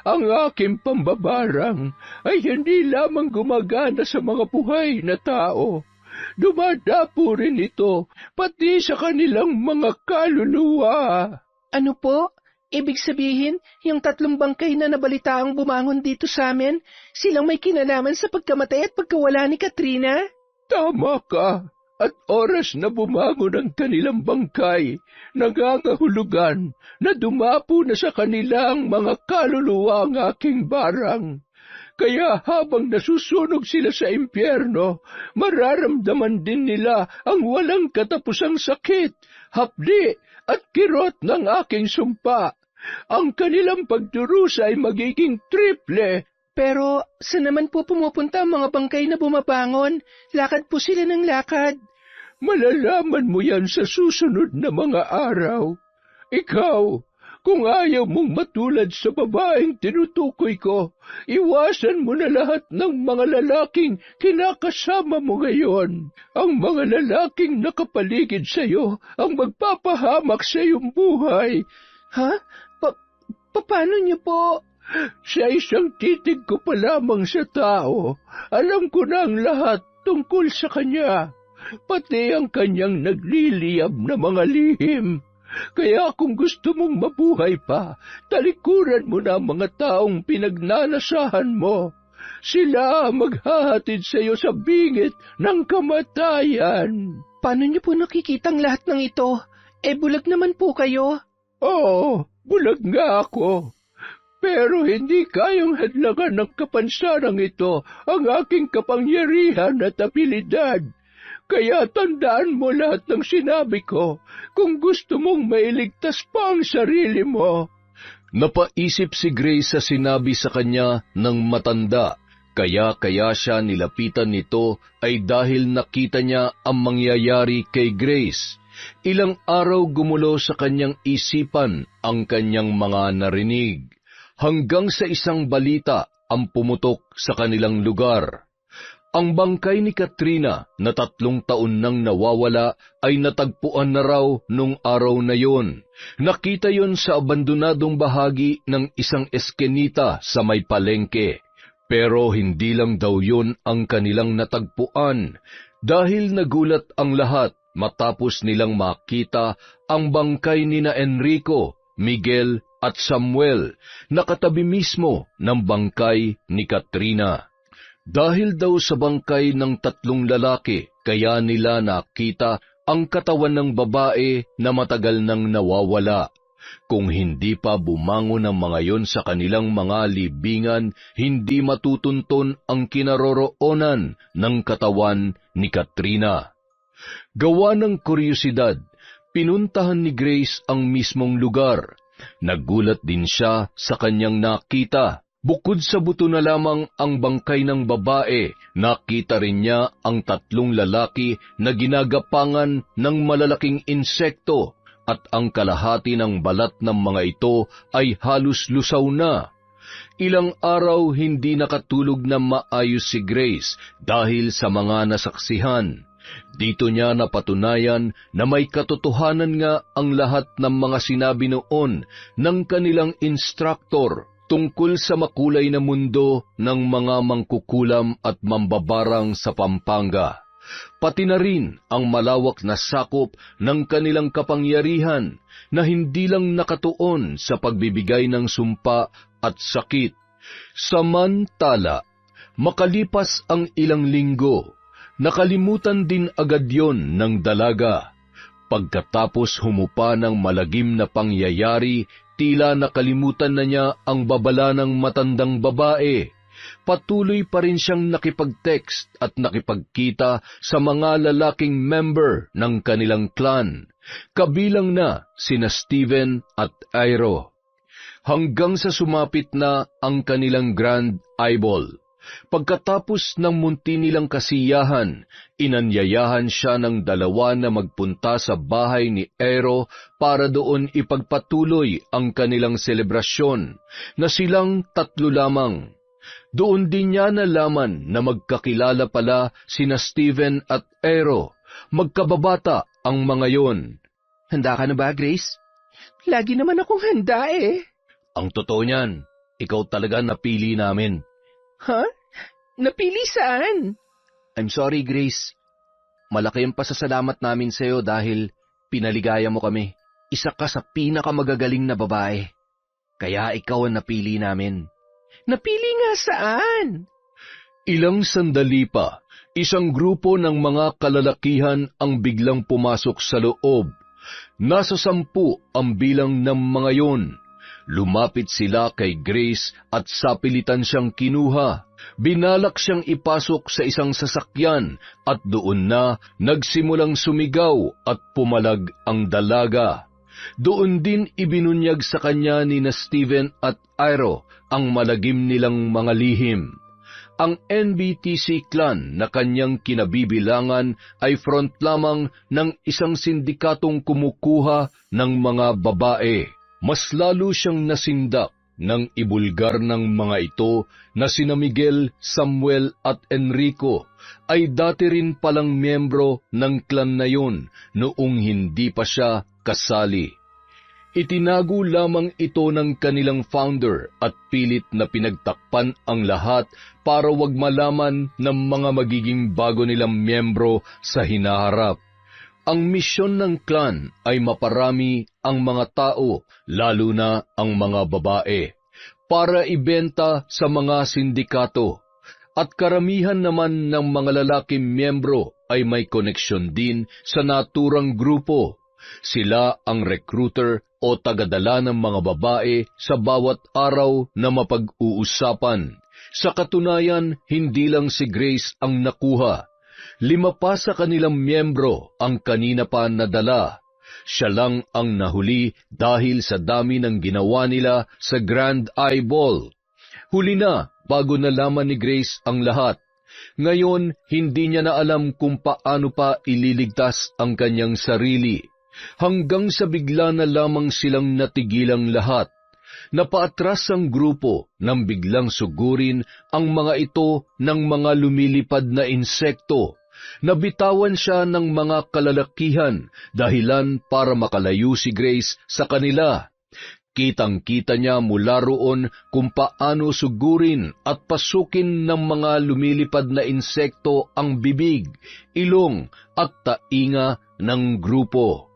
Ang aking pambabarang ay hindi lamang gumagana sa mga buhay na tao. Dumadapo rin ito pati sa kanilang mga kaluluwa. Ano po? Ibig sabihin, yung 3 bangkay na nabalitaang bumangon dito sa amin, silang may kinalaman sa pagkamatay at pagkawala ni Katrina? Tama ka. At oras na bumangon ang kanilang bangkay, nangangahulugan na dumapo na sa kanilang mga kaluluwa ang aking barang. Kaya habang nasusunog sila sa impyerno, mararamdaman din nila ang walang katapusang sakit, hapdi at kirot ng aking sumpa. Ang kanilang pagdurusa ay magiging triple. Pero saan naman po pumupunta ang mga bangkay na bumabangon? Lakad po sila ng lakad. Malalaman mo yan sa susunod na mga araw. Ikaw, kung ayaw mong matulad sa babaeng tinutukoy ko, iwasan mo na lahat ng mga lalaking kinakasama mo ngayon. Ang mga lalaking nakapaligid sa iyo ang magpapahamak sa iyong buhay. Ha? Paano niyo po? Sa isang titig ko pa lamang sa tao, alam ko na ang lahat tungkol sa kanya, pati ang kanyang nagliliyab na mga lihim. Kaya kung gusto mong mabuhay pa, talikuran mo na ang mga taong pinagnanasahan mo. Sila maghahatid sa iyo sa bingit ng kamatayan. Paano niyo po nakikitang lahat ng ito? Bulag naman po kayo. Oo, bulag nga ako. Pero hindi kayang hadlangan ng kapansarang ito ang aking kapangyarihan at abilidad. Kaya tandaan mo lahat ng sinabi ko kung gusto mong mailigtas pa ang sarili mo. Napaisip si Grace sa sinabi sa kanya ng matanda. Kaya siya nilapitan nito ay dahil nakita niya ang mangyayari kay Grace. Ilang araw gumulo sa kanyang isipan ang kanyang mga narinig. Hanggang sa isang balita ang pumutok sa kanilang lugar. Ang bangkay ni Katrina na 3 taon nang nawawala ay natagpuan na raw nung araw na yon. Nakita yon sa abandonadong bahagi ng isang eskenita sa may palengke. Pero hindi lang daw yon ang kanilang natagpuan dahil nagulat ang lahat matapos nilang makita ang bangkay nina Enrico, Miguel at Samuel, nakatabi mismo ng bangkay ni Katrina. Dahil daw sa bangkay ng 3 lalaki, kaya nila nakita ang katawan ng babae na matagal nang nawawala. Kung hindi pa bumangon ang mga yon sa kanilang mga libingan, hindi matutunton ang kinaroroonan ng katawan ni Katrina. Gawa ng kuryosidad, pinuntahan ni Grace ang mismong lugar. Nagulat din siya sa kanyang nakita. Bukod sa buto na lamang ang bangkay ng babae, nakita rin niya ang 3 lalaki na ginagapangan ng malalaking insekto at ang kalahati ng balat ng mga ito ay halos lusaw na. Ilang araw hindi nakatulog na maayos si Grace dahil sa mga nasaksihan. Dito niya napatunayan na may katotohanan nga ang lahat ng mga sinabi noon ng kanilang instructor tungkol sa makulay na mundo ng mga mangkukulam at mambabarang sa Pampanga. Pati na rin ang malawak na sakop ng kanilang kapangyarihan na hindi lang nakatuon sa pagbibigay ng sumpa at sakit. Samantala, makalipas ang ilang linggo, nakalimutan din agad yon ng dalaga. Pagkatapos humupa ng malagim na pangyayari, tila nakalimutan na niya ang babala ng matandang babae. Patuloy pa rin siyang nakipag-text at nakipagkita sa mga lalaking member ng kanilang clan, kabilang na sina Steven at Airo. Hanggang sa sumapit na ang kanilang grand eyeball. Pagkatapos ng munti nilang kasiyahan, inanyayahan siya ng 2 na magpunta sa bahay ni Airo para doon ipagpatuloy ang kanilang selebrasyon, na silang 3 lamang. Doon din niya nalaman na magkakilala pala sina Steven at Airo. Magkababata ang mga yon. Handa ka na ba, Grace? Lagi naman akong handa eh. Ang totoo niyan, ikaw talaga napili namin. Ha? Napili saan? I'm sorry, Grace. Malaki ang pasasalamat namin sa iyo dahil pinaligaya mo kami. Isa ka sa pinakamagagaling na babae. Kaya ikaw ang napili namin. Napili nga saan? Ilang sandali pa, isang grupo ng mga kalalakihan ang biglang pumasok sa loob. Nasa 10 ang bilang ng mga yon. Lumapit sila kay Grace at sapilitan siyang kinuha. Binalak siyang ipasok sa isang sasakyan at doon na nagsimulang sumigaw at pumalag ang dalaga. Doon din ibinunyag sa kanya ni na Steven at Iro ang malagim nilang mga lihim. Ang NBTC clan na kanyang kinabibilangan ay front lamang ng isang sindikatong kumukuha ng mga babae. Mas lalo siyang nasindak nang ibulgar ng mga ito na sina Miguel, Samuel at Enrico ay dati rin palang miyembro ng clan na yun noong hindi pa siya kasali. Itinago lamang ito ng kanilang founder at pilit na pinagtakpan ang lahat para wag malaman ng mga magiging bago nilang miyembro sa hinaharap. Ang misyon ng clan ay maparami ang mga tao, lalo na ang mga babae, para ibenta sa mga sindikato. At karamihan naman ng mga lalaking miyembro ay may koneksyon din sa naturang grupo. Sila ang recruiter o tagadala ng mga babae sa bawat araw na mapag-uusapan. Sa katunayan, hindi lang si Grace ang nakuha. 5 pa sa kanilang miyembro ang kanina pa nadala. Siya lang ang nahuli dahil sa dami ng ginawa nila sa Grand Eye Ball. Huli na bago nalaman ni Grace ang lahat. Ngayon, hindi niya na alam kung paano pa ililigtas ang kanyang sarili. Hanggang sa bigla na lamang silang natigilang lahat. Napaatras ang grupo nang biglang sugurin ang mga ito ng mga lumilipad na insekto. Nabitawan siya ng mga kalalakihan dahilan para makalayo si Grace sa kanila. Kitang-kita niya mula roon kung paano sugurin at pasukin ng mga lumilipad na insekto ang bibig, ilong at tainga ng grupo.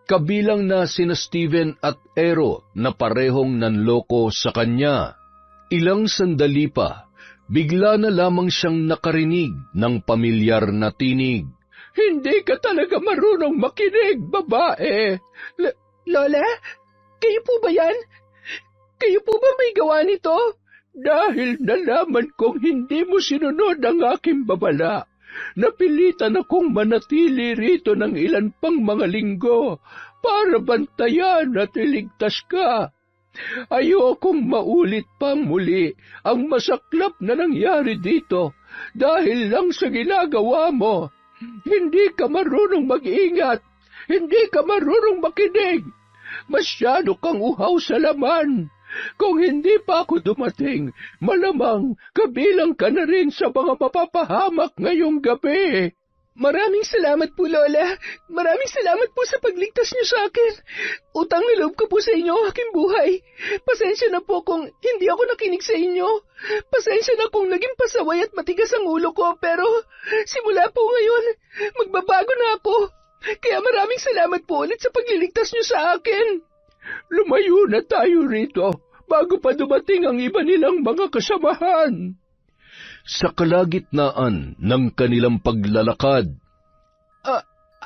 Kabilang na sina Steven at Ero na parehong nanloko sa kanya. Ilang sandali pa, bigla na lamang siyang nakarinig ng pamilyar na tinig. Hindi ka talaga marunong makinig, babae. Lola, kayo po ba yan? Kayo po ba may gawa nito? Dahil nalaman kong hindi mo sinunod ang aking babala, napilitan akong manatili rito ng ilan pang mga linggo para bantayan at iligtas ka. Ayokong maulit pang muli ang masaklap na nangyari dito dahil lang sa ginagawa mo. Hindi ka marunong mag-ingat, hindi ka marunong makinig. Masyado kang uhaw sa laman. Kung hindi pa ako dumating, malamang kabilang ka na rin sa mga mapapahamak ngayong gabi. Maraming salamat po, Lola. Maraming salamat po sa pagligtas niyo sa akin. Utang na loob ko po sa inyo ang aking buhay. Pasensya na po kung hindi ako nakinig sa inyo. Pasensya na kung naging pasaway at matigas ang ulo ko, pero simula po ngayon, magbabago na ako. Kaya maraming salamat po ulit sa pagliligtas niyo sa akin. Lumayo na tayo rito bago pa dumating ang iba nilang mga kasamahan. Sa kalagitnaan ng kanilang paglalakad,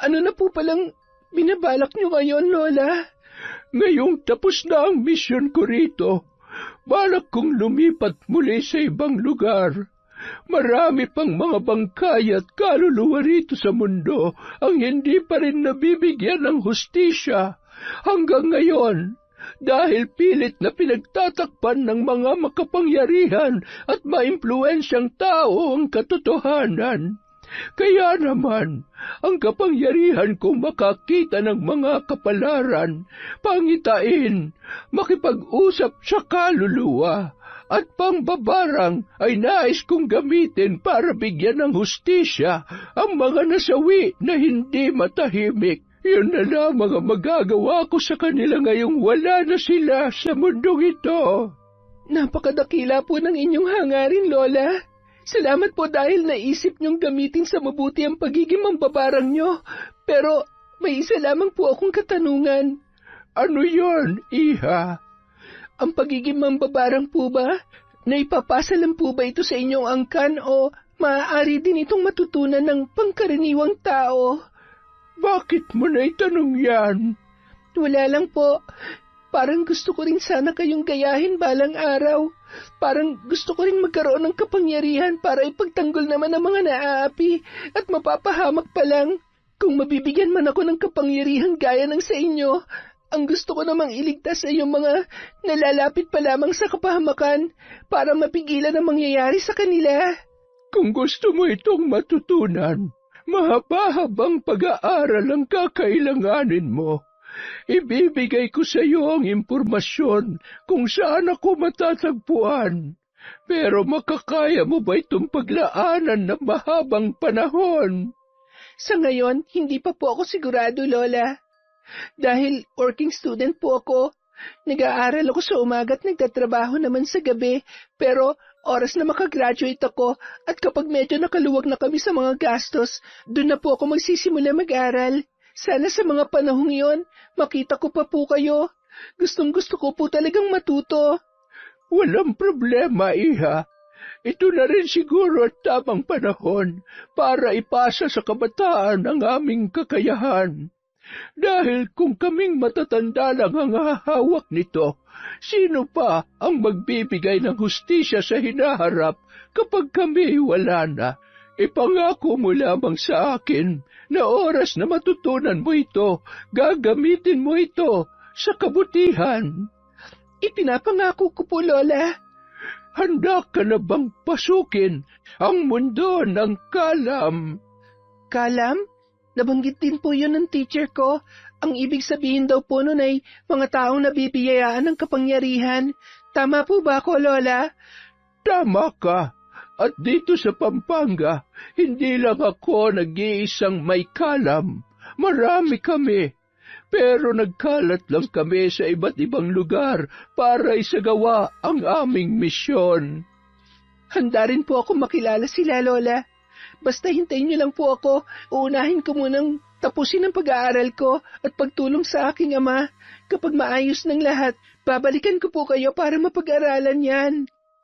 Ano na po palang binabalak niyo ngayon, Lola? Ngayong tapos na ang misyon ko rito, balak kong lumipat muli sa ibang lugar. Marami pang mga bangkay at kaluluwa rito sa mundo ang hindi pa rin nabibigyan ng hustisya hanggang ngayon dahil pilit na pinagtatakpan ng mga makapangyarihan at maimpluwensyang tao ang katotohanan. Kaya naman, ang kapangyarihan kong makakita ng mga kapalaran, pangitain, makipag-usap sa kaluluwa, at pangbabarang ay nais kong gamitin para bigyan ng hustisya ang mga nasawi na hindi matahimik. Yun na lamang ang magagawa ko sa kanila ngayong wala na sila sa mundong ito. Napakadakila po ng inyong hangarin, Lola. Salamat po dahil naisip niyong gamitin sa mabuti ang pagiging mambabarang niyo. Pero may isa lamang po akong katanungan. Ano yon, iha? Ang pagiging mambabarang po ba, naipapasa lang po ba ito sa inyong angkan o maaari din itong matutunan ng pangkaraniwang tao? Bakit mo na itanong yan? Wala lang po. Parang gusto ko rin sana kayong gayahin balang araw. Parang gusto ko rin magkaroon ng kapangyarihan para ipagtanggol naman ang mga naaapi at mapapahamak pa lang. Kung mabibigyan man ako ng kapangyarihan gaya ng sa inyo, ang gusto ko namang iligtas ay yung mga nalalapit pa lamang sa kapahamakan para mapigilan ang mangyayari sa kanila. Kung gusto mo itong matutunan, mahaba-habang pag-aaral ang kakailanganin mo. Ibibigay ko sa iyo ang impormasyon kung saan ako matatagpuan. Pero makakaya mo ba itong paglaanan ng mahabang panahon? Sa ngayon, hindi pa po ako sigurado, Lola. Dahil working student po ako, nag-aaral ako sa umaga at nagtatrabaho naman sa gabi, pero oras na makagraduate ako at kapag medyo nakaluwag na kami sa mga gastos, doon na po ako magsisimula mag-aral. Sana sa mga panahong yon, makita ko pa po kayo. Gustong-gusto ko po talagang matuto. Walang problema, Iha. Ito na rin siguro at tamang panahon para ipasa sa kabataan ang aming kakayahan. Dahil kung kaming matatanda lang ang hahawak nito, sino pa ang magbibigay ng hustisya sa hinaharap kapag kami wala na? Ipangako mo lamang sa akin na oras na matutunan mo ito, gagamitin mo ito sa kabutihan. Ipinapangako ko po, Lola. Handa ka na bang pasukin ang mundo ng kalam? Kalam? Nabanggit din po yun ng teacher ko. Ang ibig sabihin daw po nun ay mga taong nabibiyayaan ng kapangyarihan. Tama po ba ako, Lola? Tama ka. At dito sa Pampanga, hindi lang ako nag-iisang may kalam. Marami kami. Pero nagkalat lang kami sa iba't ibang lugar para isagawa ang aming misyon. Handa rin po ako makilala sila, Lola. Basta hintayin niyo lang po ako. Uunahin ko munang tapusin ang pag-aaral ko at pagtulong sa aking ama. Kapag maayos ng lahat, babalikan ko po kayo para mapag-aralan yan.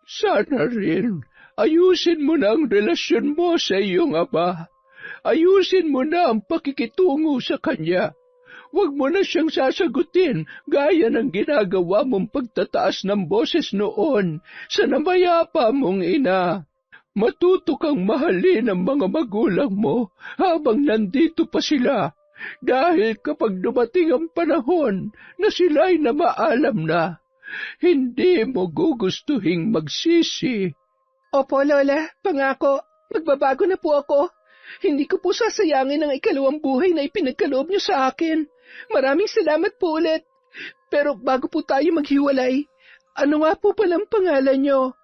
Sana rin. Ayusin mo na ang relasyon mo sa iyong ama. Ayusin mo na ang pakikitungo sa kanya. Huwag mo na siyang sasagutin gaya ng ginagawa mong pagtataas ng boses noon sa namayapa mong ina. Matuto kang mahalin ang mga magulang mo habang nandito pa sila. Dahil kapag dumating ang panahon na sila'y namaalam na, hindi mo gugustuhing magsisi. Opo, Lola, pangako, magbabago na po ako. Hindi ko po sasayangin ang ikalawang buhay na ipinagkaloob niyo sa akin. Maraming salamat po ulit. Pero bago po tayo maghiwalay, ano nga po palang pangalan niyo?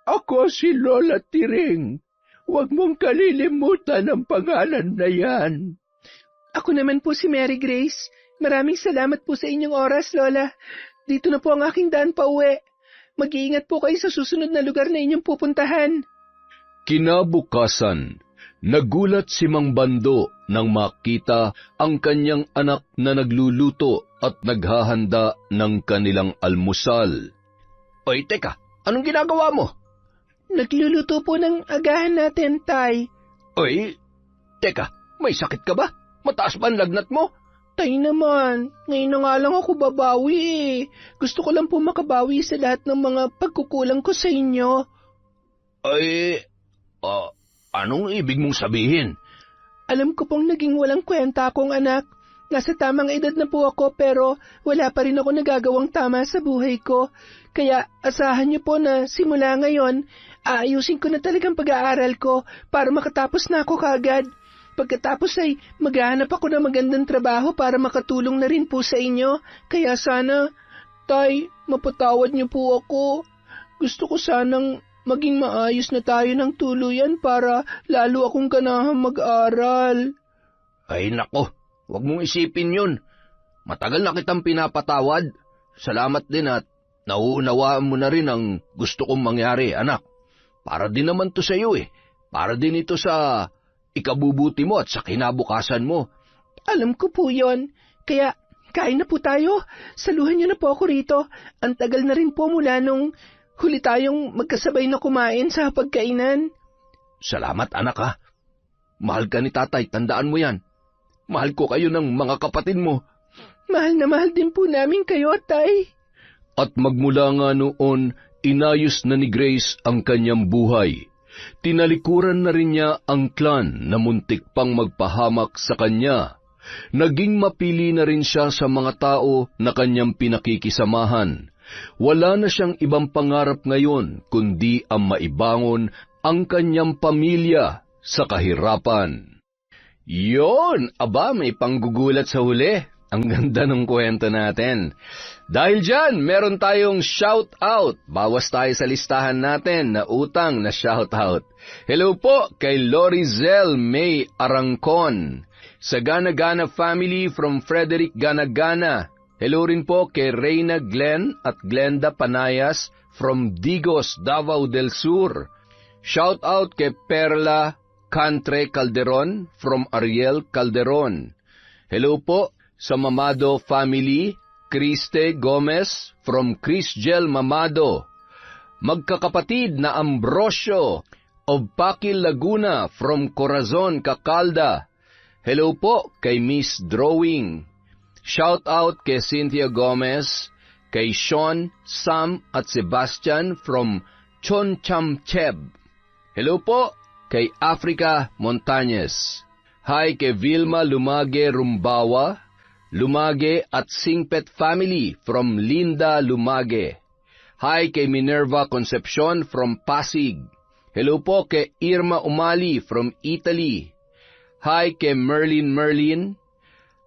Ako si Lola Tiring. Huwag mong kalilimutan ang pangalan na yan. Ako naman po si Mary Grace. Maraming salamat po sa inyong oras, Lola. Dito na po ang aking daan pa uwi. Mag-iingat po kayo sa susunod na lugar na inyong pupuntahan. Kinabukasan, nagulat si Mang Bando nang makita ang kanyang anak na nagluluto at naghahanda ng kanilang almusal. Oy, teka, anong ginagawa mo? Nagluluto po ng agahan natin, Tay. Oy, teka, may sakit ka ba? Mataas ba ang lagnat mo? Tay naman, ngayon na nga lang ako babawi eh. Gusto ko lang po makabawi sa lahat ng mga pagkukulang ko sa inyo. Ay, anong ibig mong sabihin? Alam ko pong naging walang kwenta akong anak. Nasa tamang edad na po ako pero wala pa rin ako nagagawang tama sa buhay ko. Kaya asahan niyo po na simula ngayon, aayusin ko na talagang pag-aaral ko para makatapos na ako kaagad. Pagkatapos ay maghahanap ako ng magandang trabaho para makatulong na rin po sa inyo. Kaya sana, Tay, mapatawad niyo po ako. Gusto ko sanang maging maayos na tayo ng tuluyan para lalo akong ganahang mag-aral. Ay nako, huwag mong isipin yun. Matagal na kitang pinapatawad. Salamat din at nauunawaan mo na rin ang gusto kong mangyari, anak. Para din naman to sa iyo eh. Para din ito sa ikabubuti mo at sa kinabukasan mo. Alam ko po yon. Kaya kain na po tayo. Saluhan niyo na po ako rito. Ang tagal na rin po mula nung huli tayong magkasabay na kumain sa pagkainan. Salamat anak ha. Mahal ka ni tatay, tandaan mo yan. Mahal ko kayo ng mga kapatid mo. Mahal na mahal din po namin kayo, tay. At magmula nga noon, inayos na ni Grace ang kanyang buhay. Tinalikuran na rin niya ang clan na muntik pang magpahamak sa kanya. Naging mapili na rin siya sa mga tao na kanyang pinakikisamahan. Wala na siyang ibang pangarap ngayon kundi ang maibangon ang kanyang pamilya sa kahirapan. Yon! Aba, may panggugulat sa huli. Ang ganda ng kwento natin. Dahil dyan, meron tayong shout-out. Bawas tayo sa listahan natin na utang na shout-out. Hello po kay Lorizel May Arangcon sa Gana-Gana family from Frederick Gana-Gana. Hello rin po kay Reyna Glenn at Glenda Panayas from Digos, Davao del Sur. Shout-out kay Perla Cantre Calderon from Ariel Calderon. Hello po sa Mamado family, Criste Gomez from Crisgel Mamado. Magkakapatid na Ambrosio of Pakil Laguna from Corazon, Cacalda. Hello po kay Miss Drawing. Shout out kay Cynthia Gomez, kay Sean, Sam at Sebastian from Chonchamcheb. Hello po kay Africa Montañez. Hi kay Vilma Lumage Rumbawa, Lumage at Singpet family from Linda Lumage. Hi kay Minerva Concepcion from Pasig. Hello po kay Irma Umali from Italy. Hi kay Merlin,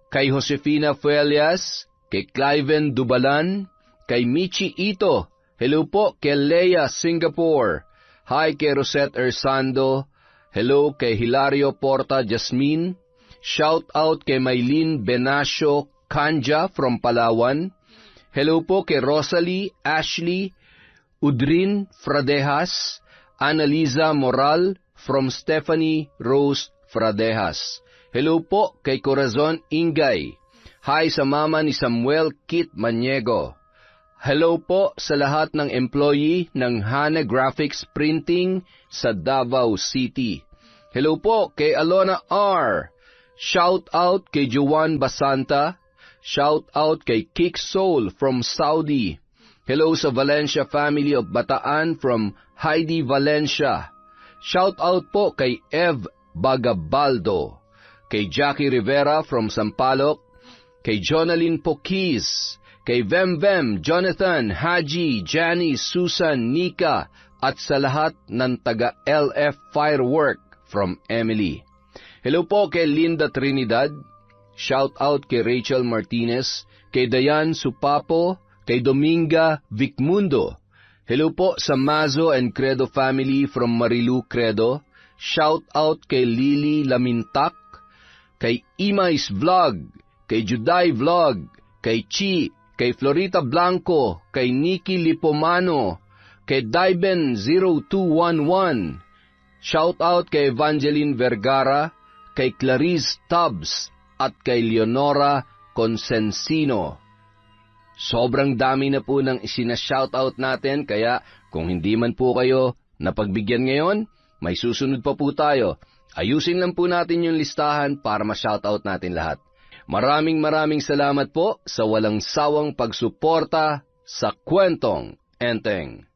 kay Josefina Fuelias, kay Cliven Dubalan, kay Michi Ito. Hello po kay Leia Singapore. Hi kay Rosette Ersando. Hello kay Hilario Porta Jasmine. Shout out kay Maylene Benacio Kanja from Palawan. Hello po kay Rosalie Ashley Udrin Fradejas. Annaliza Moral from Stephanie Rose Fradejas. Hello po kay Corazon Ingay. Hi sa mama ni Samuel Kit Maniego. Hello po sa lahat ng employee ng Hana Graphics Printing sa Davao City. Hello po kay Alona R. Shout out kay Juan Basanta. Shout out kay Kick Soul from Saudi. Hello sa Valencia family of Bataan from Heidi Valencia. Shout out po kay Ev Bagabaldo, kay Jackie Rivera from Sampaloc, kay Jonalyn Poquiz, kay Vem, Jonathan, Haji, Janice, Susan, Nika, at sa lahat ng taga LF Firework from Emily. Hello po kay Linda Trinidad, shout out kay Rachel Martinez, kay Dayan Supapo, kay Dominga Vicmundo. Hello po sa Mazo and Credo family from Marilu Credo. Shout out kay Lily Lamintak, kay Imais Vlog, kay Juday Vlog, kay Chi, kay Florita Blanco, kay Nikki Lipomano, kay Daiben0211. Shout out kay Evangeline Vergara, kay Clarice Tubbs, at kay Leonora Consensino. Sobrang dami na po ng isinashoutout natin, kaya kung hindi man po kayo napagbigyan ngayon, may susunod pa po tayo. Ayusin lang po natin yung listahan para ma-shoutout natin lahat. Maraming salamat po sa walang sawang pagsuporta sa Kwentong Enteng.